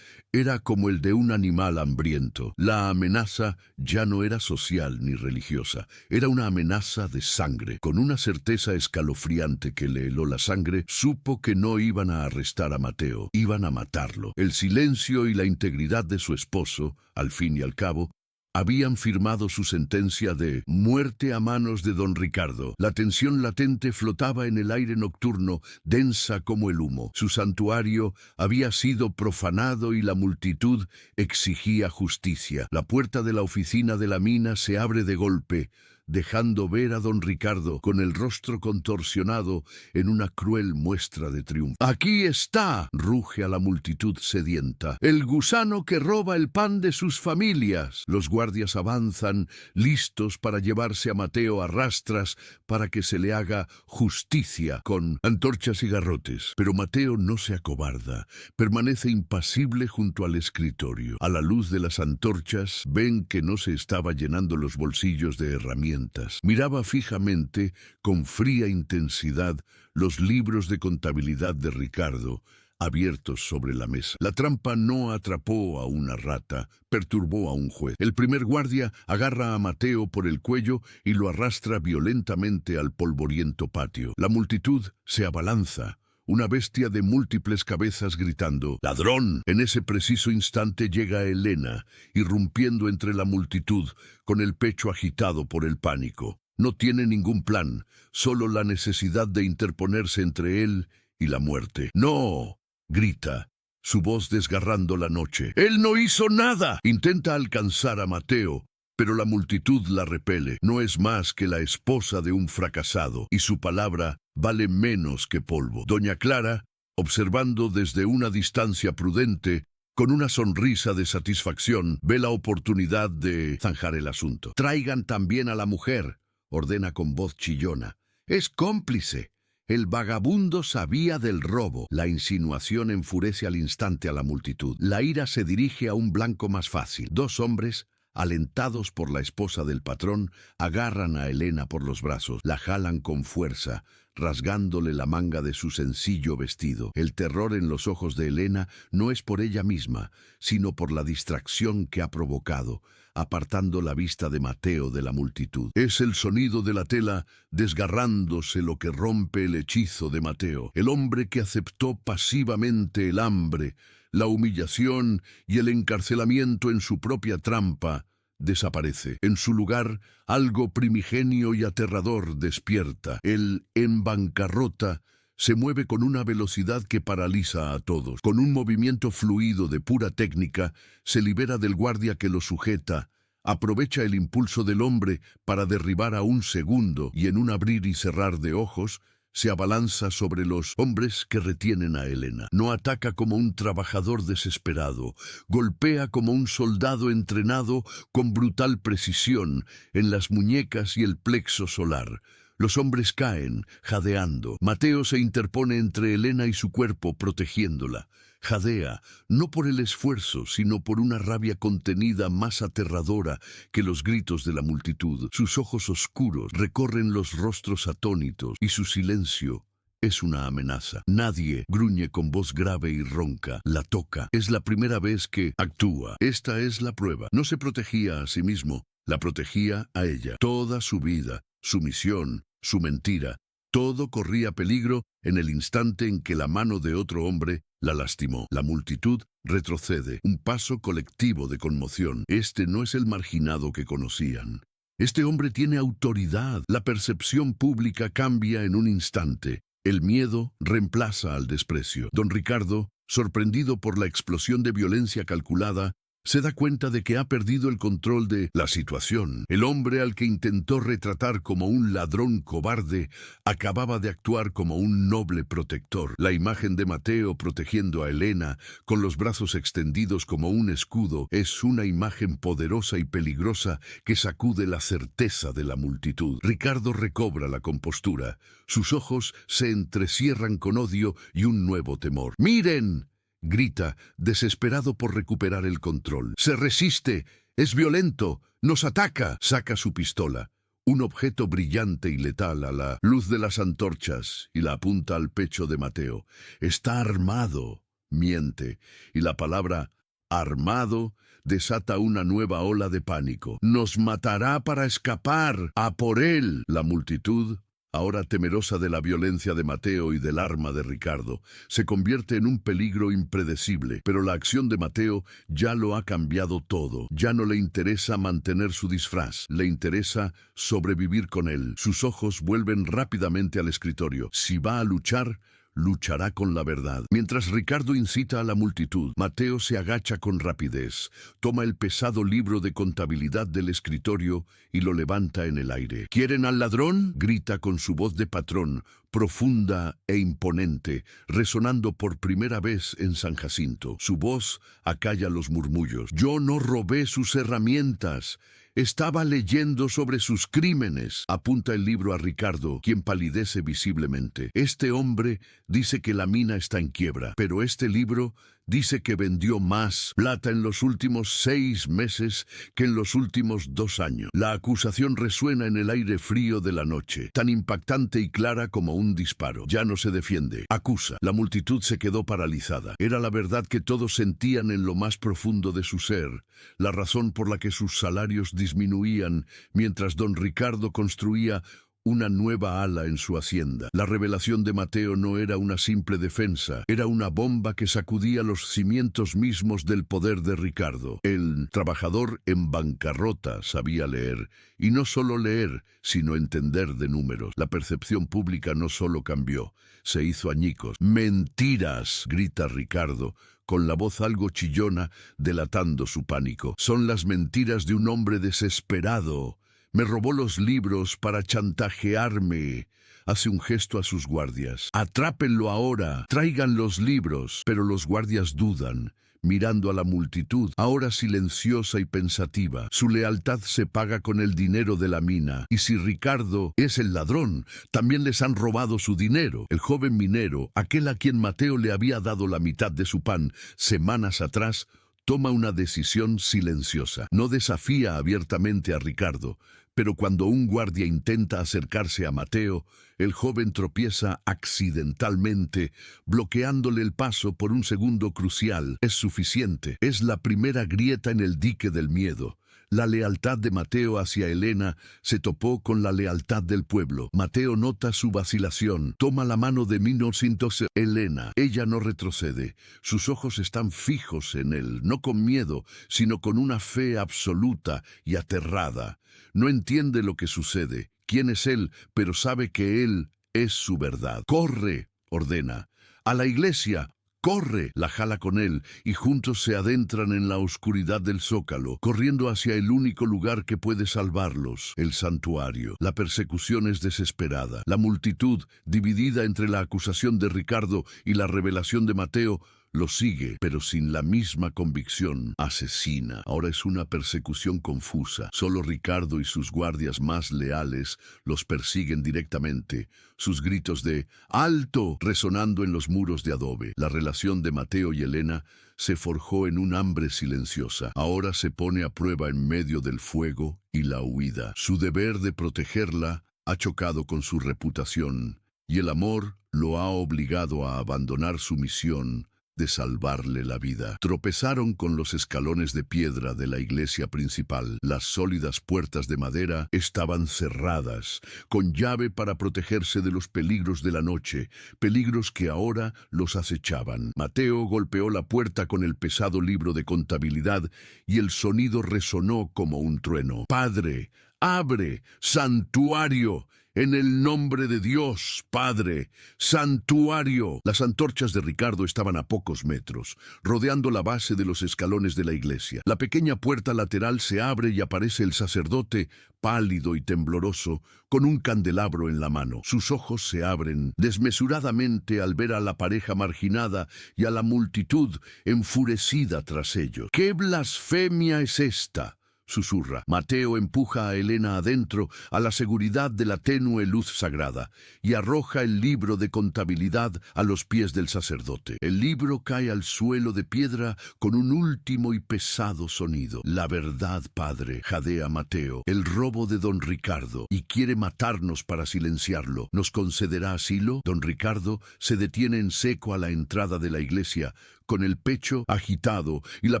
era como el de un animal hambriento. La amenaza ya no era social ni religiosa. Era una amenaza de sangre. Con una certeza escalofriante que le heló la sangre, supo que no iban a arrestar a Mateo. Iban a matarlo. El silencio y la integridad de su esposo, al fin y al cabo, habían firmado su sentencia de muerte a manos de don Ricardo. La tensión latente flotaba en el aire nocturno, densa como el humo. Su santuario había sido profanado y la multitud exigía justicia. La puerta de la oficina de la mina se abre de golpe, dejando ver a don Ricardo con el rostro contorsionado en una cruel muestra de triunfo. «¡Aquí está!», ruge a la multitud sedienta, «el gusano que roba el pan de sus familias». Los guardias avanzan, listos para llevarse a Mateo a rastras para que se le haga justicia con antorchas y garrotes. Pero Mateo no se acobarda, permanece impasible junto al escritorio. A la luz de las antorchas ven que no se estaba llenando los bolsillos de herramientas. Miraba fijamente, con fría intensidad, los libros de contabilidad de Ricardo, abiertos sobre la mesa. La trampa no atrapó a una rata, perturbó a un juez. El primer guardia agarra a Mateo por el cuello y lo arrastra violentamente al polvoriento patio. La multitud se abalanza. Una bestia de múltiples cabezas gritando «¡Ladrón!». En ese preciso instante llega Elena, irrumpiendo entre la multitud, con el pecho agitado por el pánico. No tiene ningún plan, solo la necesidad de interponerse entre él y la muerte. «¡No!», grita, su voz desgarrando la noche. «¡Él no hizo nada!». Intenta alcanzar a Mateo, pero la multitud la repele. No es más que la esposa de un fracasado, y su palabra vale menos que polvo. Doña Clara, observando desde una distancia prudente, con una sonrisa de satisfacción, ve la oportunidad de zanjar el asunto. «Traigan también a la mujer», ordena con voz chillona. «Es cómplice. El vagabundo sabía del robo». La insinuación enfurece al instante a la multitud. La ira se dirige a un blanco más fácil. Dos hombres, alentados por la esposa del patrón, agarran a Elena por los brazos, la jalan con fuerza, rasgándole la manga de su sencillo vestido. El terror en los ojos de Elena no es por ella misma, sino por la distracción que ha provocado, apartando la vista de Mateo de la multitud. Es el sonido de la tela desgarrándose lo que rompe el hechizo de Mateo, el hombre que aceptó pasivamente el hambre, la humillación y el encarcelamiento en su propia trampa. Desaparece. En su lugar, algo primigenio y aterrador despierta. El en bancarrota se mueve con una velocidad que paraliza a todos. Con un movimiento fluido de pura técnica, se libera del guardia que lo sujeta, aprovecha el impulso del hombre para derribar a un segundo y en un abrir y cerrar de ojos, se abalanza sobre los hombres que retienen a Elena. No ataca como un trabajador desesperado, golpea como un soldado entrenado con brutal precisión en las muñecas y el plexo solar. Los hombres caen, jadeando. Mateo se interpone entre Elena y su cuerpo, protegiéndola. Jadea, no por el esfuerzo, sino por una rabia contenida más aterradora que los gritos de la multitud. Sus ojos oscuros recorren los rostros atónitos y su silencio es una amenaza. Nadie gruñe con voz grave y ronca. La toca. Es la primera vez que actúa. Esta es la prueba. No se protegía a sí mismo, la protegía a ella. Toda su vida, su misión, su mentira, todo corría peligro en el instante en que la mano de otro hombre la lastimó. La multitud retrocede, un paso colectivo de conmoción. Este no es el marginado que conocían. Este hombre tiene autoridad. La percepción pública cambia en un instante. El miedo reemplaza al desprecio. Don Ricardo, sorprendido por la explosión de violencia calculada, se da cuenta de que ha perdido el control de la situación. El hombre al que intentó retratar como un ladrón cobarde acababa de actuar como un noble protector. La imagen de Mateo protegiendo a Elena, con los brazos extendidos como un escudo, es una imagen poderosa y peligrosa que sacude la certeza de la multitud. Ricardo recobra la compostura. Sus ojos se entrecierran con odio y un nuevo temor. ¡Miren!, grita, desesperado por recuperar el control. ¡Se resiste! ¡Es violento! ¡Nos ataca! Saca su pistola, un objeto brillante y letal a la luz de las antorchas, y la apunta al pecho de Mateo. Está armado, miente, y la palabra armado desata una nueva ola de pánico. ¡Nos matará para escapar! ¡A por él! La multitud, ahora temerosa de la violencia de Mateo y del arma de Ricardo, se convierte en un peligro impredecible, pero la acción de Mateo ya lo ha cambiado todo. Ya no le interesa mantener su disfraz, le interesa sobrevivir con él. Sus ojos vuelven rápidamente al escritorio. Si va a luchar, luchará con la verdad. Mientras Ricardo incita a la multitud, Mateo se agacha con rapidez, toma el pesado libro de contabilidad del escritorio y lo levanta en el aire. ¿Quieren al ladrón?, grita con su voz de patrón, profunda e imponente, resonando por primera vez en San Jacinto. Su voz acalla los murmullos. Yo no robé sus herramientas. Estaba leyendo sobre sus crímenes. Apunta el libro a Ricardo, quien palidece visiblemente. Este hombre dice que la mina está en quiebra, pero este libro dice que vendió más plata en los últimos 6 meses que en los últimos 2 años. La acusación resuena en el aire frío de la noche, tan impactante y clara como un disparo. Ya no se defiende, acusa. La multitud se quedó paralizada. Era la verdad que todos sentían en lo más profundo de su ser, la razón por la que sus salarios disminuían mientras don Ricardo construía una nueva ala en su hacienda. La revelación de Mateo no era una simple defensa, era una bomba que sacudía los cimientos mismos del poder de Ricardo. El trabajador en bancarrota sabía leer, y no solo leer, sino entender de números. La percepción pública no solo cambió, se hizo añicos. ¡Mentiras!, grita Ricardo, con la voz algo chillona, delatando su pánico. Son las mentiras de un hombre desesperado. Me robó los libros para chantajearme. Hace un gesto a sus guardias. Atrápenlo ahora, traigan los libros. Pero los guardias dudan, mirando a la multitud, ahora silenciosa y pensativa. Su lealtad se paga con el dinero de la mina. Y si Ricardo es el ladrón, también les han robado su dinero. El joven minero, aquel a quien Mateo le había dado la mitad de su pan semanas atrás, toma una decisión silenciosa. No desafía abiertamente a Ricardo, pero cuando un guardia intenta acercarse a Mateo, el joven tropieza accidentalmente, bloqueándole el paso por un segundo crucial. Es suficiente. Es la primera grieta en el dique del miedo. La lealtad de Mateo hacia Helena se topó con la lealtad del pueblo. Mateo nota su vacilación, toma la mano de Minocintose. Helena, ella no retrocede. Sus ojos están fijos en él, no con miedo, sino con una fe absoluta y aterrada. No entiende lo que sucede, quién es él, pero sabe que él es su verdad. «Corre», ordena. «A la iglesia». «Corre», la jala con él, y juntos se adentran en la oscuridad del zócalo, corriendo hacia el único lugar que puede salvarlos, el santuario. La persecución es desesperada. La multitud, dividida entre la acusación de Ricardo y la revelación de Mateo, lo sigue, pero sin la misma convicción asesina. Ahora es una persecución confusa. Solo Ricardo y sus guardias más leales los persiguen directamente, sus gritos de ¡alto! Resonando en los muros de adobe. La relación de Mateo y Helena se forjó en un hambre silenciosa. Ahora se pone a prueba en medio del fuego y la huida. Su deber de protegerla ha chocado con su reputación, y el amor lo ha obligado a abandonar su misión de salvarle la vida. Tropezaron con los escalones de piedra de la iglesia principal. Las sólidas puertas de madera estaban cerradas, con llave para protegerse de los peligros de la noche, peligros que ahora los acechaban. Mateo golpeó la puerta con el pesado libro de contabilidad y el sonido resonó como un trueno. «Padre, abre, santuario. En el nombre de Dios, Padre, santuario». Las antorchas de Ricardo estaban a pocos metros, rodeando la base de los escalones de la iglesia. La pequeña puerta lateral se abre y aparece el sacerdote, pálido y tembloroso, con un candelabro en la mano. Sus ojos se abren desmesuradamente al ver a la pareja marginada y a la multitud enfurecida tras ellos. «¿Qué blasfemia es esta?», susurra. Mateo empuja a Helena adentro, a la seguridad de la tenue luz sagrada, y arroja el libro de contabilidad a los pies del sacerdote. El libro cae al suelo de piedra con un último y pesado sonido. «La verdad, padre», jadea Mateo, «el robo de don Ricardo, y quiere matarnos para silenciarlo. ¿Nos concederá asilo?» Don Ricardo se detiene en seco a la entrada de la iglesia, con el pecho agitado y la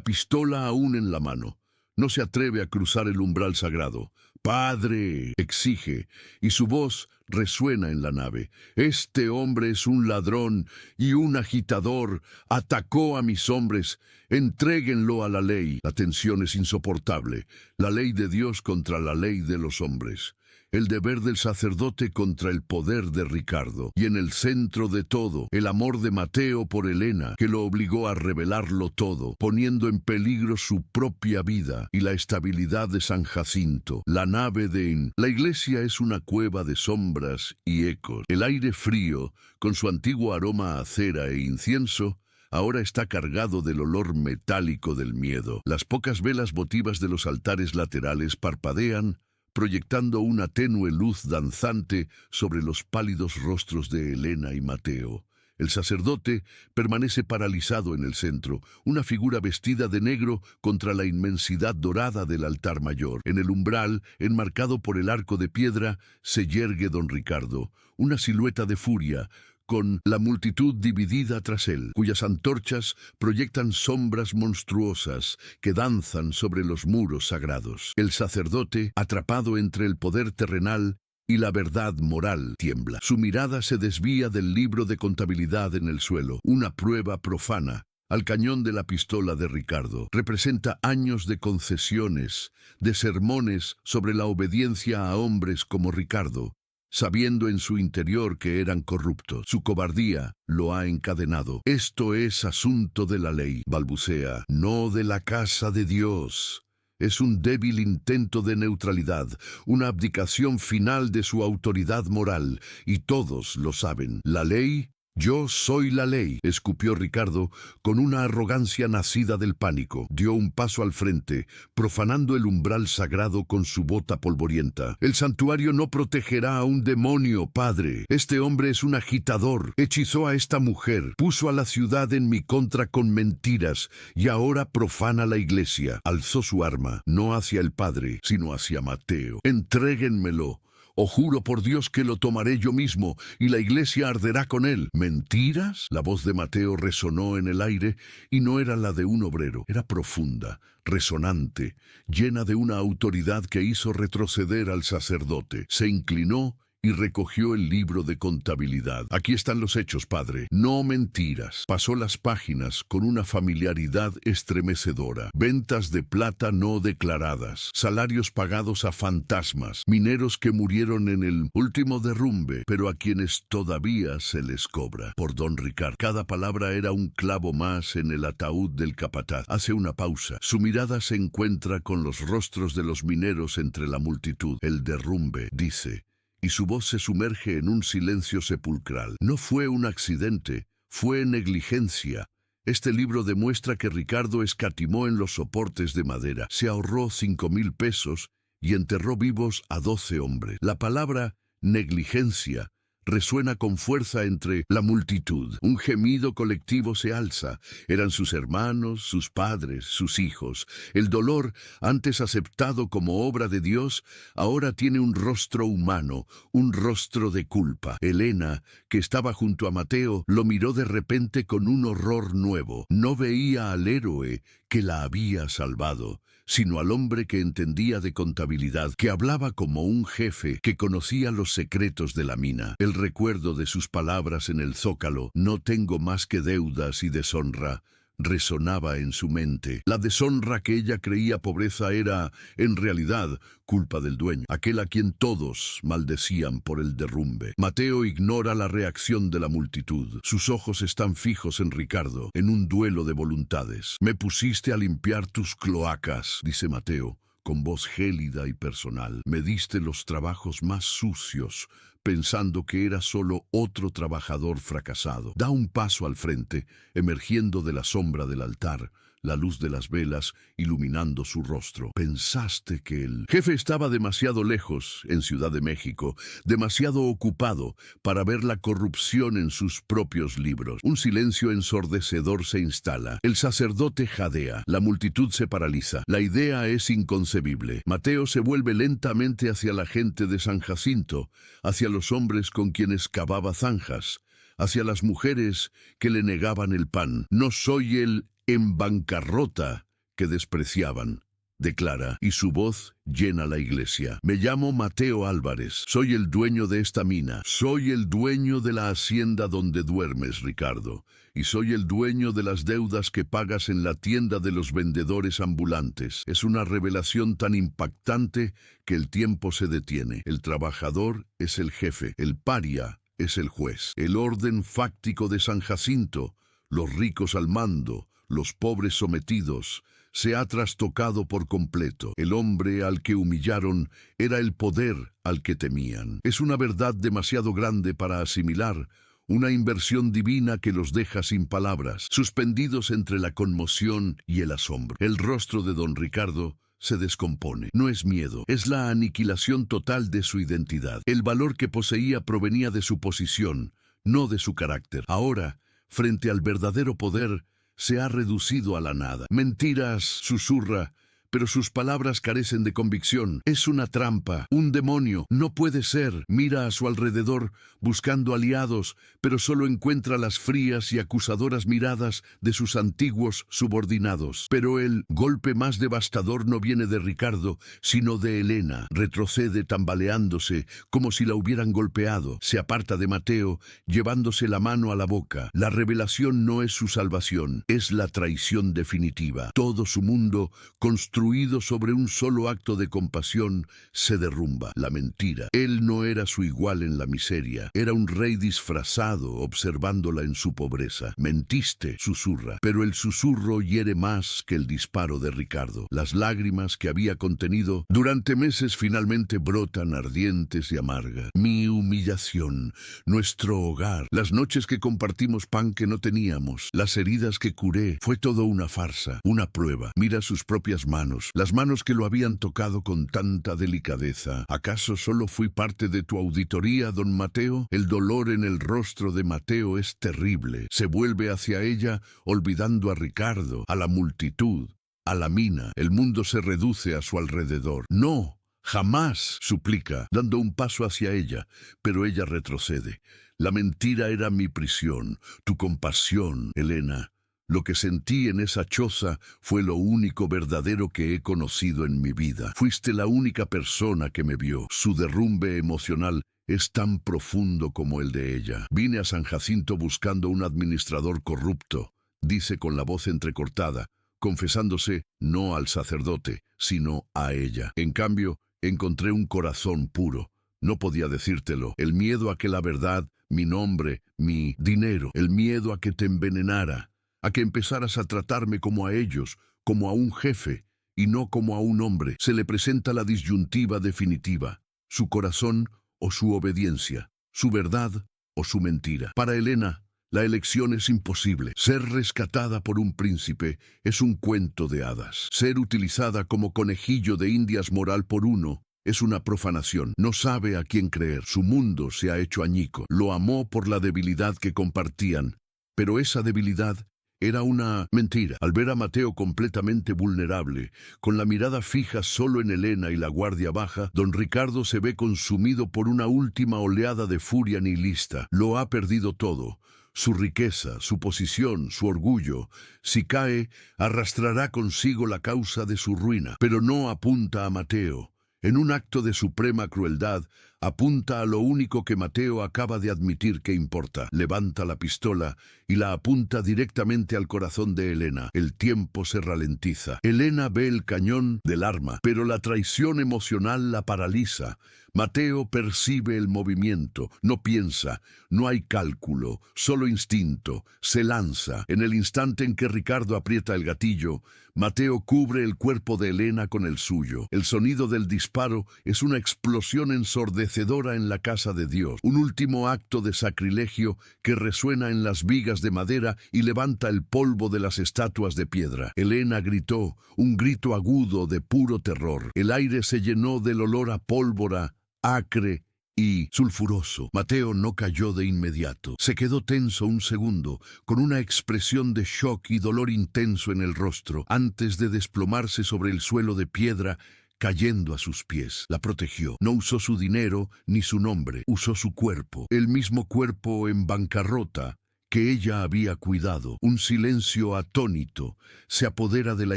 pistola aún en la mano. No se atreve a cruzar el umbral sagrado. «Padre», exige, y su voz resuena en la nave. «Este hombre es un ladrón y un agitador. Atacó a mis hombres. Entréguenlo a la ley». La tensión es insoportable. La ley de Dios contra la ley de los hombres. El deber del sacerdote contra el poder de Ricardo. Y en el centro de todo, el amor de Mateo por Helena, que lo obligó a revelarlo todo, poniendo en peligro su propia vida y la estabilidad de San Jacinto. La nave de la iglesia es una cueva de sombras y ecos. El aire frío, con su antiguo aroma a cera e incienso, ahora está cargado del olor metálico del miedo. Las pocas velas votivas de los altares laterales parpadean, proyectando una tenue luz danzante sobre los pálidos rostros de Helena y Mateo. El sacerdote permanece paralizado en el centro, una figura vestida de negro contra la inmensidad dorada del altar mayor. En el umbral, enmarcado por el arco de piedra, se yergue don Ricardo, una silueta de furia, con la multitud dividida tras él, cuyas antorchas proyectan sombras monstruosas que danzan sobre los muros sagrados. El sacerdote, atrapado entre el poder terrenal y la verdad moral, tiembla. Su mirada se desvía del libro de contabilidad en el suelo, una prueba profana, al cañón de la pistola de Ricardo. Representa años de concesiones, de sermones sobre la obediencia a hombres como Ricardo, sabiendo en su interior que eran corruptos. Su cobardía lo ha encadenado. «Esto es asunto de la ley», balbucea, «no de la casa de Dios». Es un débil intento de neutralidad, una abdicación final de su autoridad moral, y todos lo saben. La ley Yo soy la ley, escupió Ricardo con una arrogancia nacida del pánico. Dio un paso al frente, profanando el umbral sagrado con su bota polvorienta. El santuario no protegerá a un demonio, padre. Este hombre es un agitador. Hechizó a esta mujer, puso a la ciudad en mi contra con mentiras y ahora profana la iglesia. Alzó su arma, no hacia el padre, sino hacia Mateo. Entréguenmelo. O juro por Dios que lo tomaré yo mismo, y la iglesia arderá con él. ¿Mentiras? La voz de Mateo resonó en el aire, y no era la de un obrero. Era profunda, resonante, llena de una autoridad que hizo retroceder al sacerdote. Se inclinó y recogió el libro de contabilidad. Aquí están los hechos, padre. No mentiras. Pasó las páginas con una familiaridad estremecedora. Ventas de plata no declaradas. Salarios pagados a fantasmas. Mineros que murieron en el último derrumbe, pero a quienes todavía se les cobra. Por don Ricardo. Cada palabra era un clavo más en el ataúd del capataz. Hace una pausa. Su mirada se encuentra con los rostros de los mineros entre la multitud. El derrumbe, dice, y su voz se sumerge en un silencio sepulcral. No fue un accidente, fue negligencia. Este libro demuestra que Ricardo escatimó en los soportes de madera, se ahorró 5,000 pesos y enterró vivos a 12 hombres. La palabra negligencia resuena con fuerza entre la multitud. Un gemido colectivo se alza. Eran sus hermanos, sus padres, sus hijos. El dolor, antes aceptado como obra de Dios, ahora tiene un rostro humano, un rostro de culpa. Elena, que estaba junto a Mateo, lo miró de repente con un horror nuevo. No veía al héroe que la había salvado, sino al hombre que entendía de contabilidad, que hablaba como un jefe, que conocía los secretos de la mina. El recuerdo de sus palabras en el zócalo, no tengo más que deudas y deshonra, resonaba en su mente. La deshonra que ella creía pobreza era, en realidad, culpa del dueño, aquel a quien todos maldecían por el derrumbe. Mateo ignora la reacción de la multitud. Sus ojos están fijos en Ricardo, en un duelo de voluntades. Me pusiste a limpiar tus cloacas, dice Mateo, con voz gélida y personal. Me diste los trabajos más sucios, pensando que era solo otro trabajador fracasado. Da un paso al frente, emergiendo de la sombra del altar, la luz de las velas iluminando su rostro. Pensaste que el jefe estaba demasiado lejos, en Ciudad de México, demasiado ocupado para ver la corrupción en sus propios libros. Un silencio ensordecedor se instala. El sacerdote jadea. La multitud se paraliza. La idea es inconcebible. Mateo se vuelve lentamente hacia la gente de San Jacinto, hacia los hombres con quienes cavaba zanjas, hacia las mujeres que le negaban el pan. No soy el en bancarrota que despreciaban, declara, y su voz llena la iglesia. Me llamo Mateo Álvarez, soy el dueño de esta mina, soy el dueño de la hacienda donde duermes, Ricardo, y soy el dueño de las deudas que pagas en la tienda de los vendedores ambulantes. Es una revelación tan impactante que el tiempo se detiene. El trabajador es el jefe, el paria es el juez. El orden fáctico de San Jacinto, los ricos al mando, los pobres sometidos, se ha trastocado por completo. El hombre al que humillaron era el poder al que temían. Es una verdad demasiado grande para asimilar, una inversión divina que los deja sin palabras, suspendidos entre la conmoción y el asombro. El rostro de don Ricardo se descompone. No es miedo, es la aniquilación total de su identidad. El valor que poseía provenía de su posición, no de su carácter. Ahora, frente al verdadero poder, se ha reducido a la nada. Mentiras, susurra, pero sus palabras carecen de convicción. Es una trampa, un demonio, no puede ser. Mira a su alrededor, buscando aliados, pero solo encuentra las frías y acusadoras miradas de sus antiguos subordinados. Pero el golpe más devastador no viene de Ricardo, sino de Elena. Retrocede tambaleándose, como si la hubieran golpeado. Se aparta de Mateo, llevándose la mano a la boca. La revelación no es su salvación, es la traición definitiva. Todo su mundo construido construido sobre un solo acto de compasión, se derrumba. La mentira. Él no era su igual en la miseria. Era un rey disfrazado, observándola en su pobreza. Mentiste, susurra. Pero el susurro hiere más que el disparo de Ricardo. Las lágrimas que había contenido durante meses finalmente brotan ardientes y amargas. Mi humillación, nuestro hogar, las noches que compartimos pan que no teníamos, las heridas que curé, fue todo una farsa, una prueba. Mira sus propias manos, las manos que lo habían tocado con tanta delicadeza. ¿Acaso solo fui parte de tu auditoría, don Mateo? El dolor en el rostro de Mateo es terrible. Se vuelve hacia ella, olvidando a Ricardo, a la multitud, a la mina. El mundo se reduce a su alrededor. No, jamás, suplica, dando un paso hacia ella, pero ella retrocede. La mentira era mi prisión, tu compasión, Elena. Lo que sentí en esa choza fue lo único verdadero que he conocido en mi vida. Fuiste la única persona que me vio. Su derrumbe emocional es tan profundo como el de ella. Vine a San Jacinto buscando un administrador corrupto, dice con la voz entrecortada, confesándose no al sacerdote, sino a ella. En cambio, encontré un corazón puro. No podía decírtelo. El miedo a que la verdad, mi nombre, mi dinero, el miedo a que te envenenara, a que empezaras a tratarme como a ellos, como a un jefe, y no como a un hombre. Se le presenta la disyuntiva definitiva, su corazón o su obediencia, su verdad o su mentira. Para Elena, la elección es imposible. Ser rescatada por un príncipe es un cuento de hadas. Ser utilizada como conejillo de indias moral por uno es una profanación. No sabe a quién creer. Su mundo se ha hecho añico. Lo amó por la debilidad que compartían, pero esa debilidad era una mentira. Al ver a Mateo completamente vulnerable, con la mirada fija solo en Elena y la guardia baja, don Ricardo se ve consumido por una última oleada de furia nihilista. Lo ha perdido todo. Su riqueza, su posición, su orgullo. Si cae, arrastrará consigo la causa de su ruina. Pero no apunta a Mateo. En un acto de suprema crueldad, apunta a lo único que Mateo acaba de admitir que importa. Levanta la pistola y la apunta directamente al corazón de Elena. El tiempo se ralentiza. Elena ve el cañón del arma, pero la traición emocional la paraliza. Mateo percibe el movimiento, no piensa, no hay cálculo, solo instinto. Se lanza. En el instante en que Ricardo aprieta el gatillo, Mateo cubre el cuerpo de Elena con el suyo. El sonido del disparo es una explosión ensordecedora en la casa de Dios, un último acto de sacrilegio que resuena en las vigas de madera y levanta el polvo de las estatuas de piedra. Elena gritó, un grito agudo de puro terror. El aire se llenó del olor a pólvora, acre y sulfuroso. Mateo no cayó de inmediato. Se quedó tenso un segundo, con una expresión de shock y dolor intenso en el rostro, antes de desplomarse sobre el suelo de piedra, cayendo a sus pies. La protegió. No usó su dinero ni su nombre. Usó su cuerpo. El mismo cuerpo en bancarrota que ella había cuidado. Un silencio atónito se apodera de la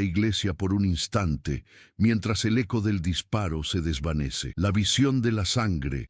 iglesia por un instante, mientras el eco del disparo se desvanece. La visión de la sangre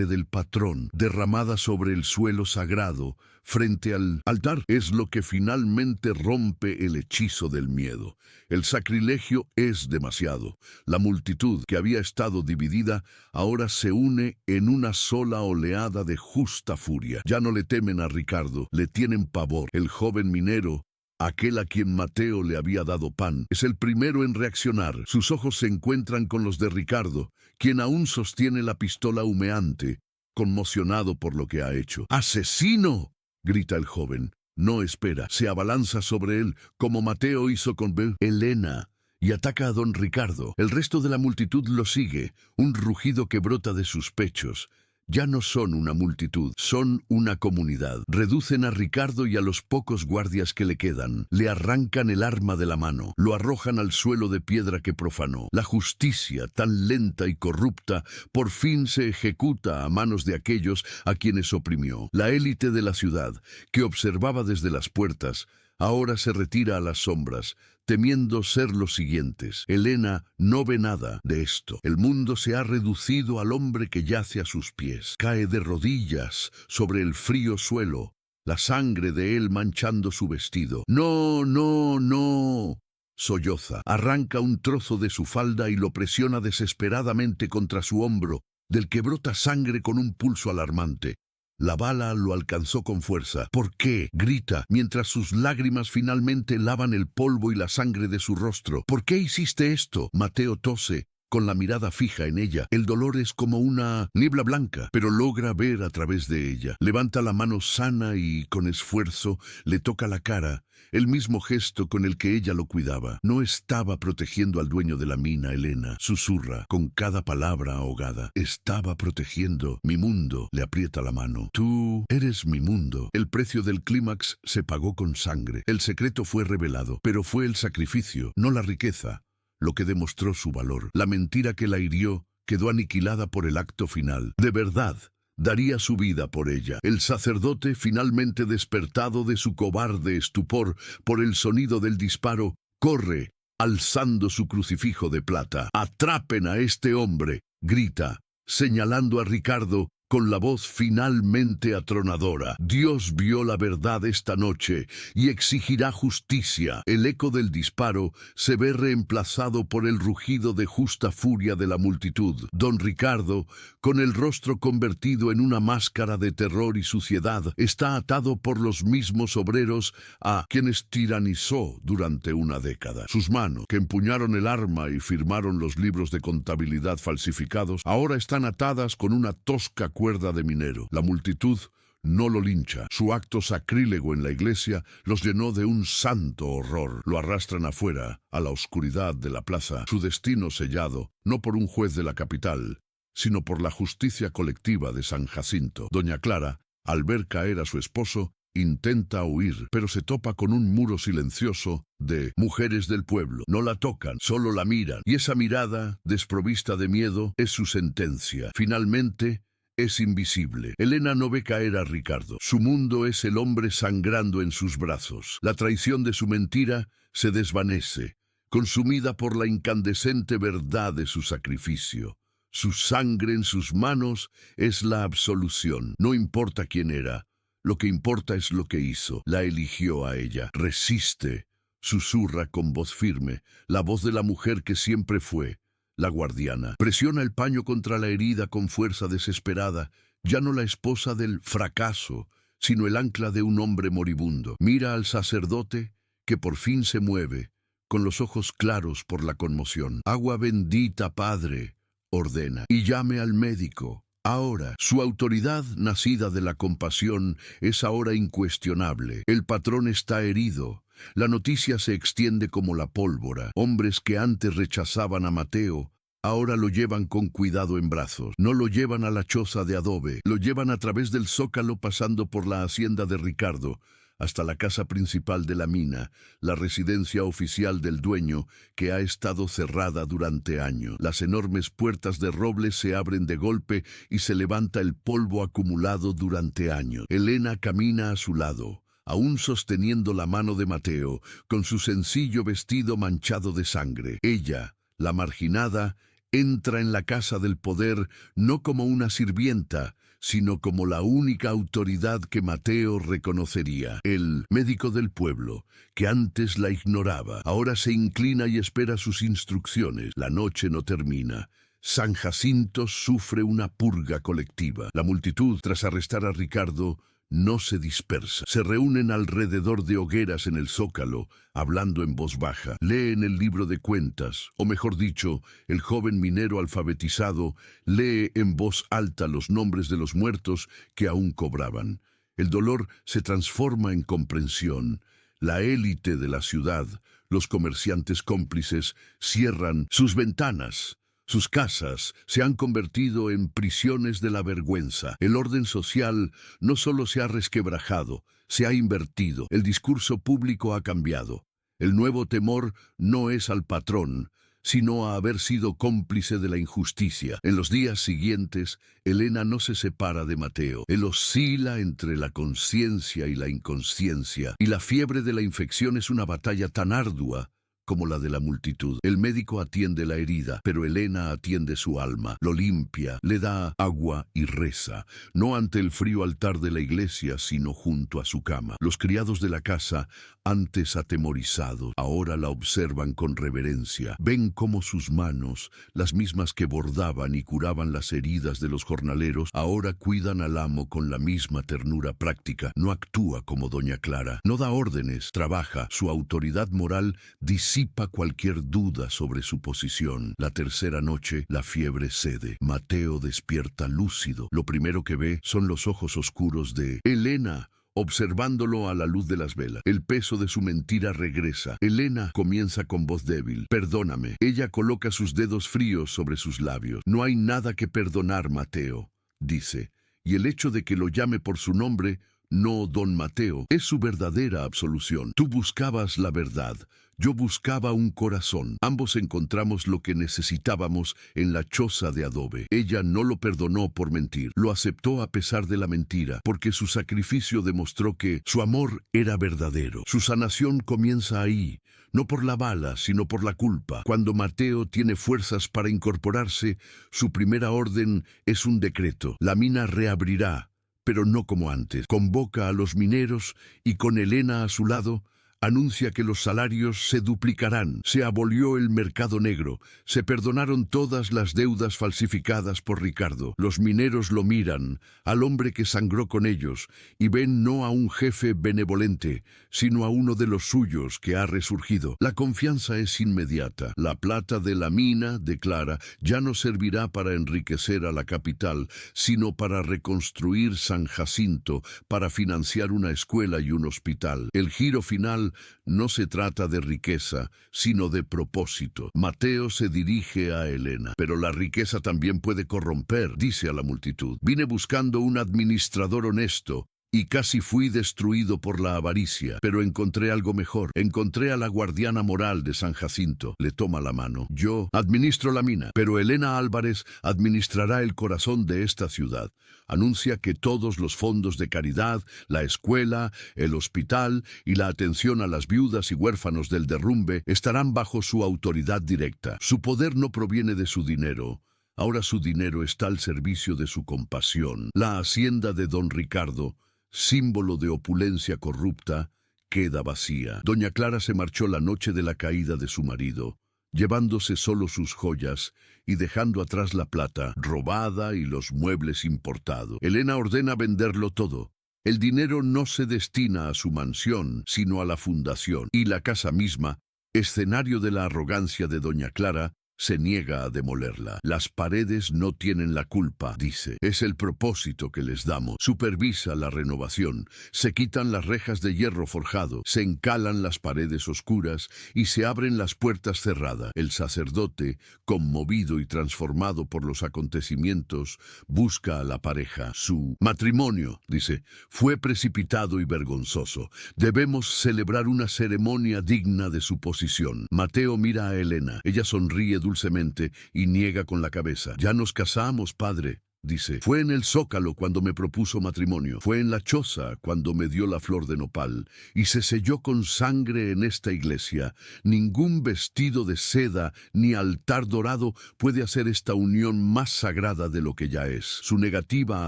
del patrón, derramada sobre el suelo sagrado, frente al altar, es lo que finalmente rompe el hechizo del miedo. El sacrilegio es demasiado. La multitud, que había estado dividida, ahora se une en una sola oleada de justa furia. Ya no le temen a Ricardo, le tienen pavor. El joven minero, aquel a quien Mateo le había dado pan, es el primero en reaccionar. Sus ojos se encuentran con los de Ricardo, quien aún sostiene la pistola humeante, conmocionado por lo que ha hecho. ¡Asesino!, grita el joven. No espera, se abalanza sobre él, como Mateo hizo con Elena, y ataca a don Ricardo. El resto de la multitud lo sigue, un rugido que brota de sus pechos. Ya no son una multitud, son una comunidad. Reducen a Ricardo y a los pocos guardias que le quedan. Le arrancan el arma de la mano, lo arrojan al suelo de piedra que profanó. La justicia, tan lenta y corrupta, por fin se ejecuta a manos de aquellos a quienes oprimió. La élite de la ciudad, que observaba desde las puertas, ahora se retira a las sombras, temiendo ser los siguientes. Elena no ve nada de esto. El mundo se ha reducido al hombre que yace a sus pies. Cae de rodillas sobre el frío suelo, la sangre de él manchando su vestido. ¡No, no, no!, Solloza, arranca un trozo de su falda y lo presiona desesperadamente contra su hombro, del que brota sangre con un pulso alarmante. La bala lo alcanzó con fuerza. ¿Por qué? Grita, mientras sus lágrimas finalmente lavan el polvo y la sangre de su rostro. ¿Por qué hiciste esto? Mateo tose, con la mirada fija en ella. El dolor es como una niebla blanca, pero logra ver a través de ella. Levanta la mano sana y, con esfuerzo, le toca la cara, el mismo gesto con el que ella lo cuidaba. No estaba protegiendo al dueño de la mina, Elena. Susurra, con cada palabra ahogada. Estaba protegiendo mi mundo. Le aprieta la mano. Tú eres mi mundo. El precio del clímax se pagó con sangre. El secreto fue revelado, pero fue el sacrificio, no la riqueza, lo que demostró su valor. La mentira que la hirió quedó aniquilada por el acto final. De verdad, daría su vida por ella. El sacerdote, finalmente despertado de su cobarde estupor por el sonido del disparo, corre, alzando su crucifijo de plata. «¡Atrapen a este hombre!», grita, señalando a Ricardo con la voz finalmente atronadora. Dios vio la verdad esta noche y exigirá justicia. El eco del disparo se ve reemplazado por el rugido de justa furia de la multitud. Don Ricardo, con el rostro convertido en una máscara de terror y suciedad, está atado por los mismos obreros a quienes tiranizó durante una década. Sus manos, que empuñaron el arma y firmaron los libros de contabilidad falsificados, ahora están atadas con una tosca cuerda de minero. La multitud no lo lincha. Su acto sacrílego en la iglesia los llenó de un santo horror. Lo arrastran afuera, a la oscuridad de la plaza, su destino sellado, no por un juez de la capital, sino por la justicia colectiva de San Jacinto. Doña Clara, al ver caer a su esposo, intenta huir, pero se topa con un muro silencioso de mujeres del pueblo. No la tocan, solo la miran, y esa mirada, desprovista de miedo, es su sentencia. Finalmente, es invisible. Elena no ve caer a Ricardo. Su mundo es el hombre sangrando en sus brazos. La traición de su mentira se desvanece, consumida por la incandescente verdad de su sacrificio. Su sangre en sus manos es la absolución. No importa quién era, lo que importa es lo que hizo. La eligió a ella. Resiste, susurra con voz firme, la voz de la mujer que siempre fue la guardiana. Presiona el paño contra la herida con fuerza desesperada, ya no la esposa del fracaso, sino el ancla de un hombre moribundo. Mira al sacerdote, que por fin se mueve, con los ojos claros por la conmoción. «Agua bendita, Padre», ordena, «y llame al médico». Ahora, su autoridad, nacida de la compasión, es ahora incuestionable. El patrón está herido. La noticia se extiende como la pólvora. Hombres que antes rechazaban a Mateo, ahora lo llevan con cuidado en brazos. No lo llevan a la choza de adobe, lo llevan a través del zócalo pasando por la hacienda de Ricardo, hasta la casa principal de la mina, la residencia oficial del dueño, que ha estado cerrada durante años. Las enormes puertas de roble se abren de golpe y se levanta el polvo acumulado durante años. Elena camina a su lado, aún sosteniendo la mano de Mateo, con su sencillo vestido manchado de sangre. Ella, la marginada, entra en la casa del poder no como una sirvienta, sino como la única autoridad que Mateo reconocería. El médico del pueblo, que antes la ignoraba, ahora se inclina y espera sus instrucciones. La noche no termina. San Jacinto sufre una purga colectiva. La multitud, tras arrestar a Ricardo, no se dispersa. Se reúnen alrededor de hogueras en el zócalo, hablando en voz baja. Leen el libro de cuentas, o mejor dicho, el joven minero alfabetizado lee en voz alta los nombres de los muertos que aún cobraban. El dolor se transforma en comprensión. La élite de la ciudad, los comerciantes cómplices, cierran sus ventanas. Sus casas se han convertido en prisiones de la vergüenza. El orden social no solo se ha resquebrajado, se ha invertido. El discurso público ha cambiado. El nuevo temor no es al patrón, sino a haber sido cómplice de la injusticia. En los días siguientes, Elena no se separa de Mateo. Él oscila entre la conciencia y la inconsciencia, y la fiebre de la infección es una batalla tan ardua como la de la multitud. El médico atiende la herida, pero Elena atiende su alma, lo limpia, le da agua y reza, no ante el frío altar de la iglesia, sino junto a su cama. Los criados de la casa, antes atemorizados, ahora la observan con reverencia. Ven cómo sus manos, las mismas que bordaban y curaban las heridas de los jornaleros, ahora cuidan al amo con la misma ternura práctica. No actúa como doña Clara, no da órdenes, trabaja. Su autoridad moral disipa cualquier duda sobre su posición. La tercera noche, la fiebre cede. Mateo despierta lúcido. Lo primero que ve son los ojos oscuros de Elena, observándolo a la luz de las velas. El peso de su mentira regresa. Elena comienza con voz débil. Perdóname. Ella coloca sus dedos fríos sobre sus labios. No hay nada que perdonar, Mateo, dice. Y el hecho de que lo llame por su nombre, no don Mateo, es su verdadera absolución. Tú buscabas la verdad. Yo buscaba un corazón. Ambos encontramos lo que necesitábamos en la choza de adobe. Ella no lo perdonó por mentir. Lo aceptó a pesar de la mentira, porque su sacrificio demostró que su amor era verdadero. Su sanación comienza ahí, no por la bala, sino por la culpa. Cuando Mateo tiene fuerzas para incorporarse, su primera orden es un decreto. La mina reabrirá, pero no como antes. Convoca a los mineros y con Elena a su lado, anuncia que los salarios se duplicarán. Se abolió el mercado negro. Se perdonaron todas las deudas falsificadas por Ricardo. Los mineros lo miran, al hombre que sangró con ellos, y ven no a un jefe benevolente, sino a uno de los suyos que ha resurgido. La confianza es inmediata. La plata de la mina, declara, ya no servirá para enriquecer a la capital, sino para reconstruir San Jacinto, para financiar una escuela y un hospital. El giro final no se trata de riqueza, sino de propósito. Mateo se dirige a Elena. Pero la riqueza también puede corromper, dice a la multitud. Vine buscando un administrador honesto, y casi fui destruido por la avaricia, pero encontré algo mejor. Encontré a la guardiana moral de San Jacinto. Le toma la mano. Yo administro la mina, pero Elena Álvarez administrará el corazón de esta ciudad. Anuncia que todos los fondos de caridad, la escuela, el hospital y la atención a las viudas y huérfanos del derrumbe estarán bajo su autoridad directa. Su poder no proviene de su dinero. Ahora su dinero está al servicio de su compasión. La hacienda de don Ricardo, símbolo de opulencia corrupta, queda vacía. Doña Clara se marchó la noche de la caída de su marido, llevándose solo sus joyas y dejando atrás la plata robada y los muebles importados. Elena ordena venderlo todo. El dinero no se destina a su mansión, sino a la fundación, y la casa misma, escenario de la arrogancia de doña Clara, se niega a demolerla. Las paredes no tienen la culpa, dice. Es el propósito que les damos. Supervisa la renovación. Se quitan las rejas de hierro forjado, se encalan las paredes oscuras y se abren las puertas cerradas. El sacerdote, conmovido y transformado por los acontecimientos, busca a la pareja. Su matrimonio, dice, fue precipitado y vergonzoso. Debemos celebrar una ceremonia digna de su posición. Mateo mira a Elena. Ella sonríe dulcemente y niega con la cabeza. Ya nos casamos, padre, dice. Fue en el Zócalo cuando me propuso matrimonio. Fue en la choza cuando me dio la flor de nopal. Y se selló con sangre en esta iglesia. Ningún vestido de seda ni altar dorado puede hacer esta unión más sagrada de lo que ya es. Su negativa a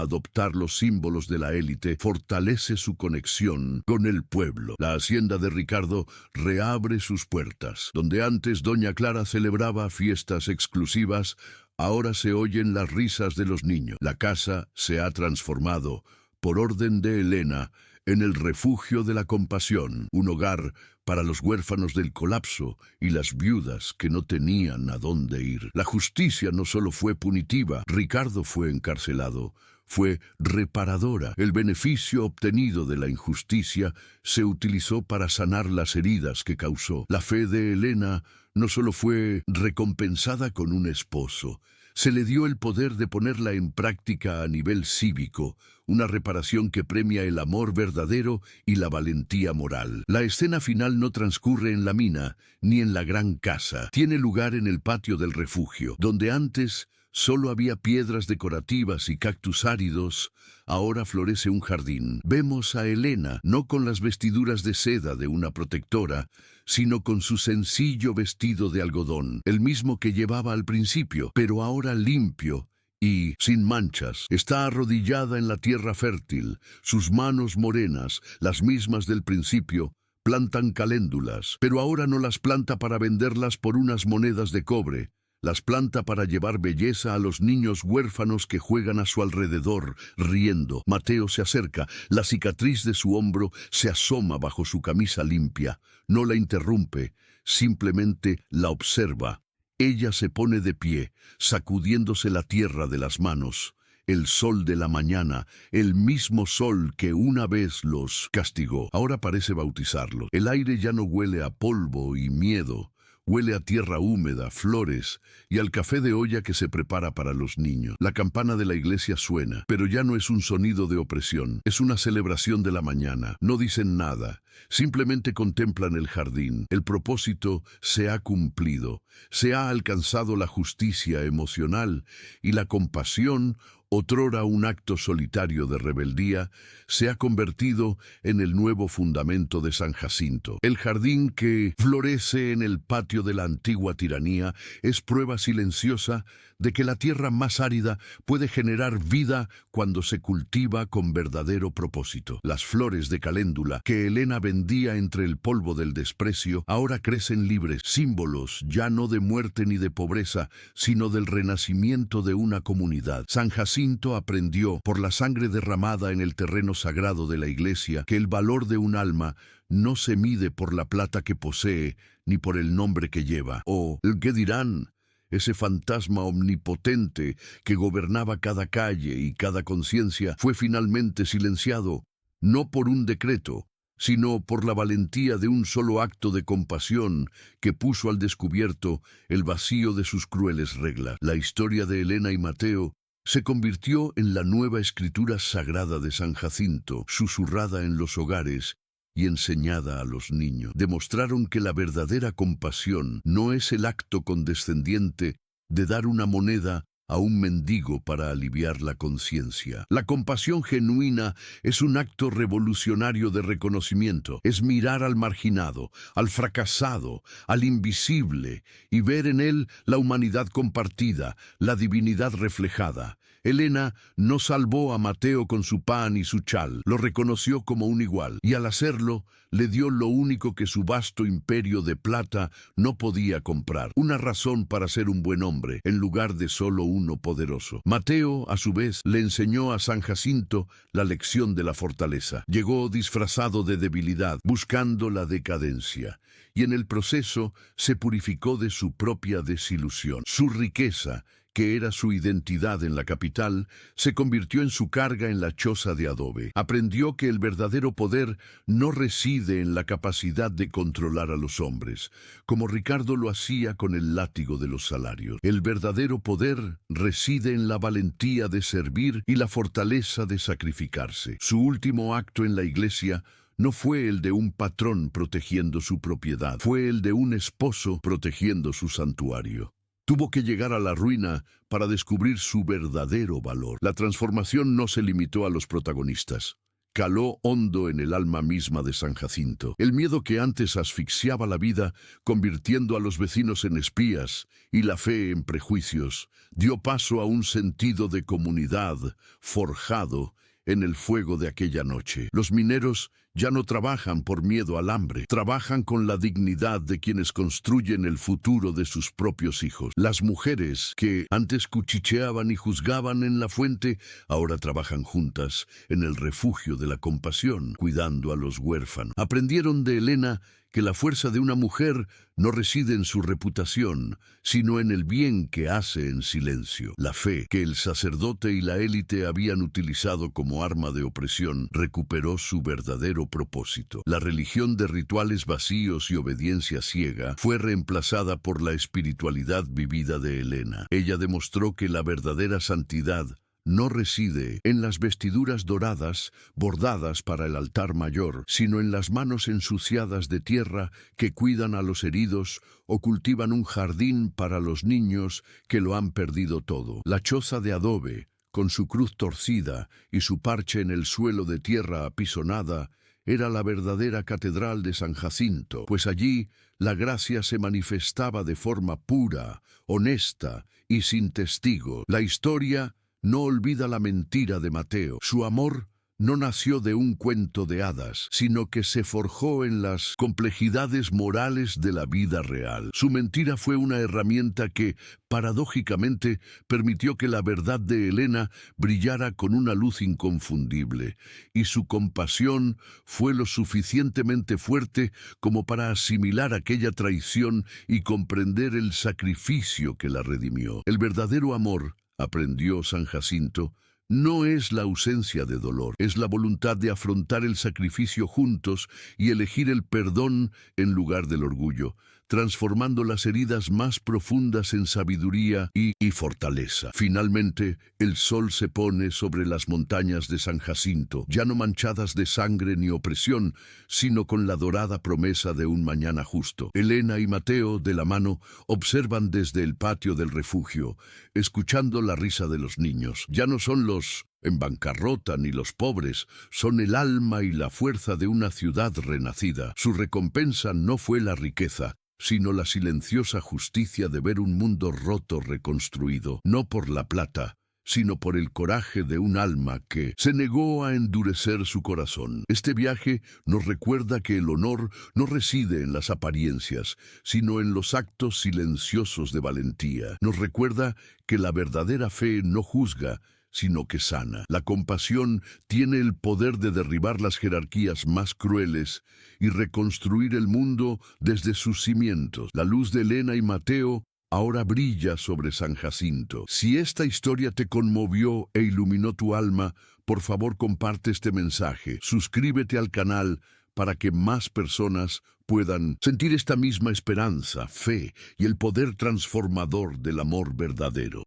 adoptar los símbolos de la élite fortalece su conexión con el pueblo. La hacienda de Ricardo reabre sus puertas. Donde antes doña Clara celebraba fiestas exclusivas, ahora se oyen las risas de los niños. La casa se ha transformado, por orden de Elena, en el refugio de la compasión, un hogar para los huérfanos del colapso y las viudas que no tenían a dónde ir. La justicia no solo fue punitiva, Ricardo fue encarcelado, fue reparadora. El beneficio obtenido de la injusticia se utilizó para sanar las heridas que causó. La fe de Elena no solo fue recompensada con un esposo, se le dio el poder de ponerla en práctica a nivel cívico, una reparación que premia el amor verdadero y la valentía moral. La escena final no transcurre en la mina, ni en la gran casa. Tiene lugar en el patio del refugio, donde antes solo había piedras decorativas y cactus áridos. Ahora florece un jardín. Vemos a Elena, no con las vestiduras de seda de una protectora, sino con su sencillo vestido de algodón, el mismo que llevaba al principio, pero ahora limpio y sin manchas. Está arrodillada en la tierra fértil. Sus manos morenas, las mismas del principio, plantan caléndulas, pero ahora no las planta para venderlas por unas monedas de cobre. Las planta para llevar belleza a los niños huérfanos que juegan a su alrededor, riendo. Mateo se acerca. La cicatriz de su hombro se asoma bajo su camisa limpia. No la interrumpe, simplemente la observa. Ella se pone de pie, sacudiéndose la tierra de las manos. El sol de la mañana, el mismo sol que una vez los castigó, ahora parece bautizarlos. El aire ya no huele a polvo y miedo. Huele a tierra húmeda, flores y al café de olla que se prepara para los niños. La campana de la iglesia suena, pero ya no es un sonido de opresión. Es una celebración de la mañana. No dicen nada, simplemente contemplan el jardín. El propósito se ha cumplido. Se ha alcanzado la justicia emocional y la compasión. Otrora un acto solitario de rebeldía, se ha convertido en el nuevo fundamento de San Jacinto. El jardín que florece en el patio de la antigua tiranía es prueba silenciosa de que la tierra más árida puede generar vida cuando se cultiva con verdadero propósito. Las flores de caléndula que Elena vendía entre el polvo del desprecio ahora crecen libres, símbolos ya no de muerte ni de pobreza, sino del renacimiento de una comunidad. San Jacinto aprendió, por la sangre derramada en el terreno sagrado de la iglesia, que el valor de un alma no se mide por la plata que posee, ni por el nombre que lleva. O, ¿qué dirán? Ese fantasma omnipotente que gobernaba cada calle y cada conciencia fue finalmente silenciado, no por un decreto, sino por la valentía de un solo acto de compasión que puso al descubierto el vacío de sus crueles reglas. La historia de Elena y Mateo se convirtió en la nueva escritura sagrada de San Jacinto, susurrada en los hogares y enseñada a los niños. Demostraron que la verdadera compasión no es el acto condescendiente de dar una moneda a un mendigo para aliviar la conciencia. La compasión genuina es un acto revolucionario de reconocimiento. Es mirar al marginado, al fracasado, al invisible y ver en él la humanidad compartida, la divinidad reflejada. Elena no salvó a Mateo con su pan y su chal, lo reconoció como un igual, y al hacerlo, le dio lo único que su vasto imperio de plata no podía comprar, una razón para ser un buen hombre, en lugar de solo uno poderoso. Mateo, a su vez, le enseñó a San Jacinto la lección de la fortaleza. Llegó disfrazado de debilidad, buscando la decadencia, y en el proceso se purificó de su propia desilusión. Su riqueza, que era su identidad en la capital, se convirtió en su carga en la choza de adobe. Aprendió que el verdadero poder no reside en la capacidad de controlar a los hombres, como Ricardo lo hacía con el látigo de los salarios. El verdadero poder reside en la valentía de servir y la fortaleza de sacrificarse. Su último acto en la iglesia no fue el de un patrón protegiendo su propiedad, fue el de un esposo protegiendo su santuario. Tuvo que llegar a la ruina para descubrir su verdadero valor. La transformación no se limitó a los protagonistas. Caló hondo en el alma misma de San Jacinto. El miedo que antes asfixiaba la vida, convirtiendo a los vecinos en espías y la fe en prejuicios, dio paso a un sentido de comunidad forjado en el fuego de aquella noche. Los mineros ya no trabajan por miedo al hambre, trabajan con la dignidad de quienes construyen el futuro de sus propios hijos. Las mujeres que antes cuchicheaban y juzgaban en la fuente, ahora trabajan juntas en el refugio de la compasión, cuidando a los huérfanos. Aprendieron de Elena que la fuerza de una mujer no reside en su reputación, sino en el bien que hace en silencio. La fe que el sacerdote y la élite habían utilizado como arma de opresión recuperó su verdadero propósito. La religión de rituales vacíos y obediencia ciega fue reemplazada por la espiritualidad vivida de Elena. Ella demostró que la verdadera santidad no reside en las vestiduras doradas bordadas para el altar mayor, sino en las manos ensuciadas de tierra que cuidan a los heridos o cultivan un jardín para los niños que lo han perdido todo. La choza de adobe, con su cruz torcida y su parche en el suelo de tierra apisonada, era la verdadera catedral de San Jacinto, pues allí la gracia se manifestaba de forma pura, honesta y sin testigos. La historia no olvida la mentira de Mateo. Su amor no nació de un cuento de hadas, sino que se forjó en las complejidades morales de la vida real. Su mentira fue una herramienta que, paradójicamente, permitió que la verdad de Elena brillara con una luz inconfundible, y su compasión fue lo suficientemente fuerte como para asimilar aquella traición y comprender el sacrificio que la redimió. El verdadero amor, aprendió San Jacinto, no es la ausencia de dolor, es la voluntad de afrontar el sacrificio juntos y elegir el perdón en lugar del orgullo, transformando las heridas más profundas en sabiduría y fortaleza. Finalmente, el sol se pone sobre las montañas de San Jacinto, ya no manchadas de sangre ni opresión, sino con la dorada promesa de un mañana justo. Elena y Mateo, de la mano, observan desde el patio del refugio, escuchando la risa de los niños. Ya no son los en bancarrota ni los pobres, son el alma y la fuerza de una ciudad renacida. Su recompensa no fue la riqueza, sino la silenciosa justicia de ver un mundo roto reconstruido, no por la plata, sino por el coraje de un alma que se negó a endurecer su corazón. Este viaje nos recuerda que el honor no reside en las apariencias, sino en los actos silenciosos de valentía. Nos recuerda que la verdadera fe no juzga, sino que sana. La compasión tiene el poder de derribar las jerarquías más crueles y reconstruir el mundo desde sus cimientos. La luz de Elena y Mateo ahora brilla sobre San Jacinto. Si esta historia te conmovió e iluminó tu alma, por favor comparte este mensaje. Suscríbete al canal para que más personas puedan sentir esta misma esperanza, fe y el poder transformador del amor verdadero.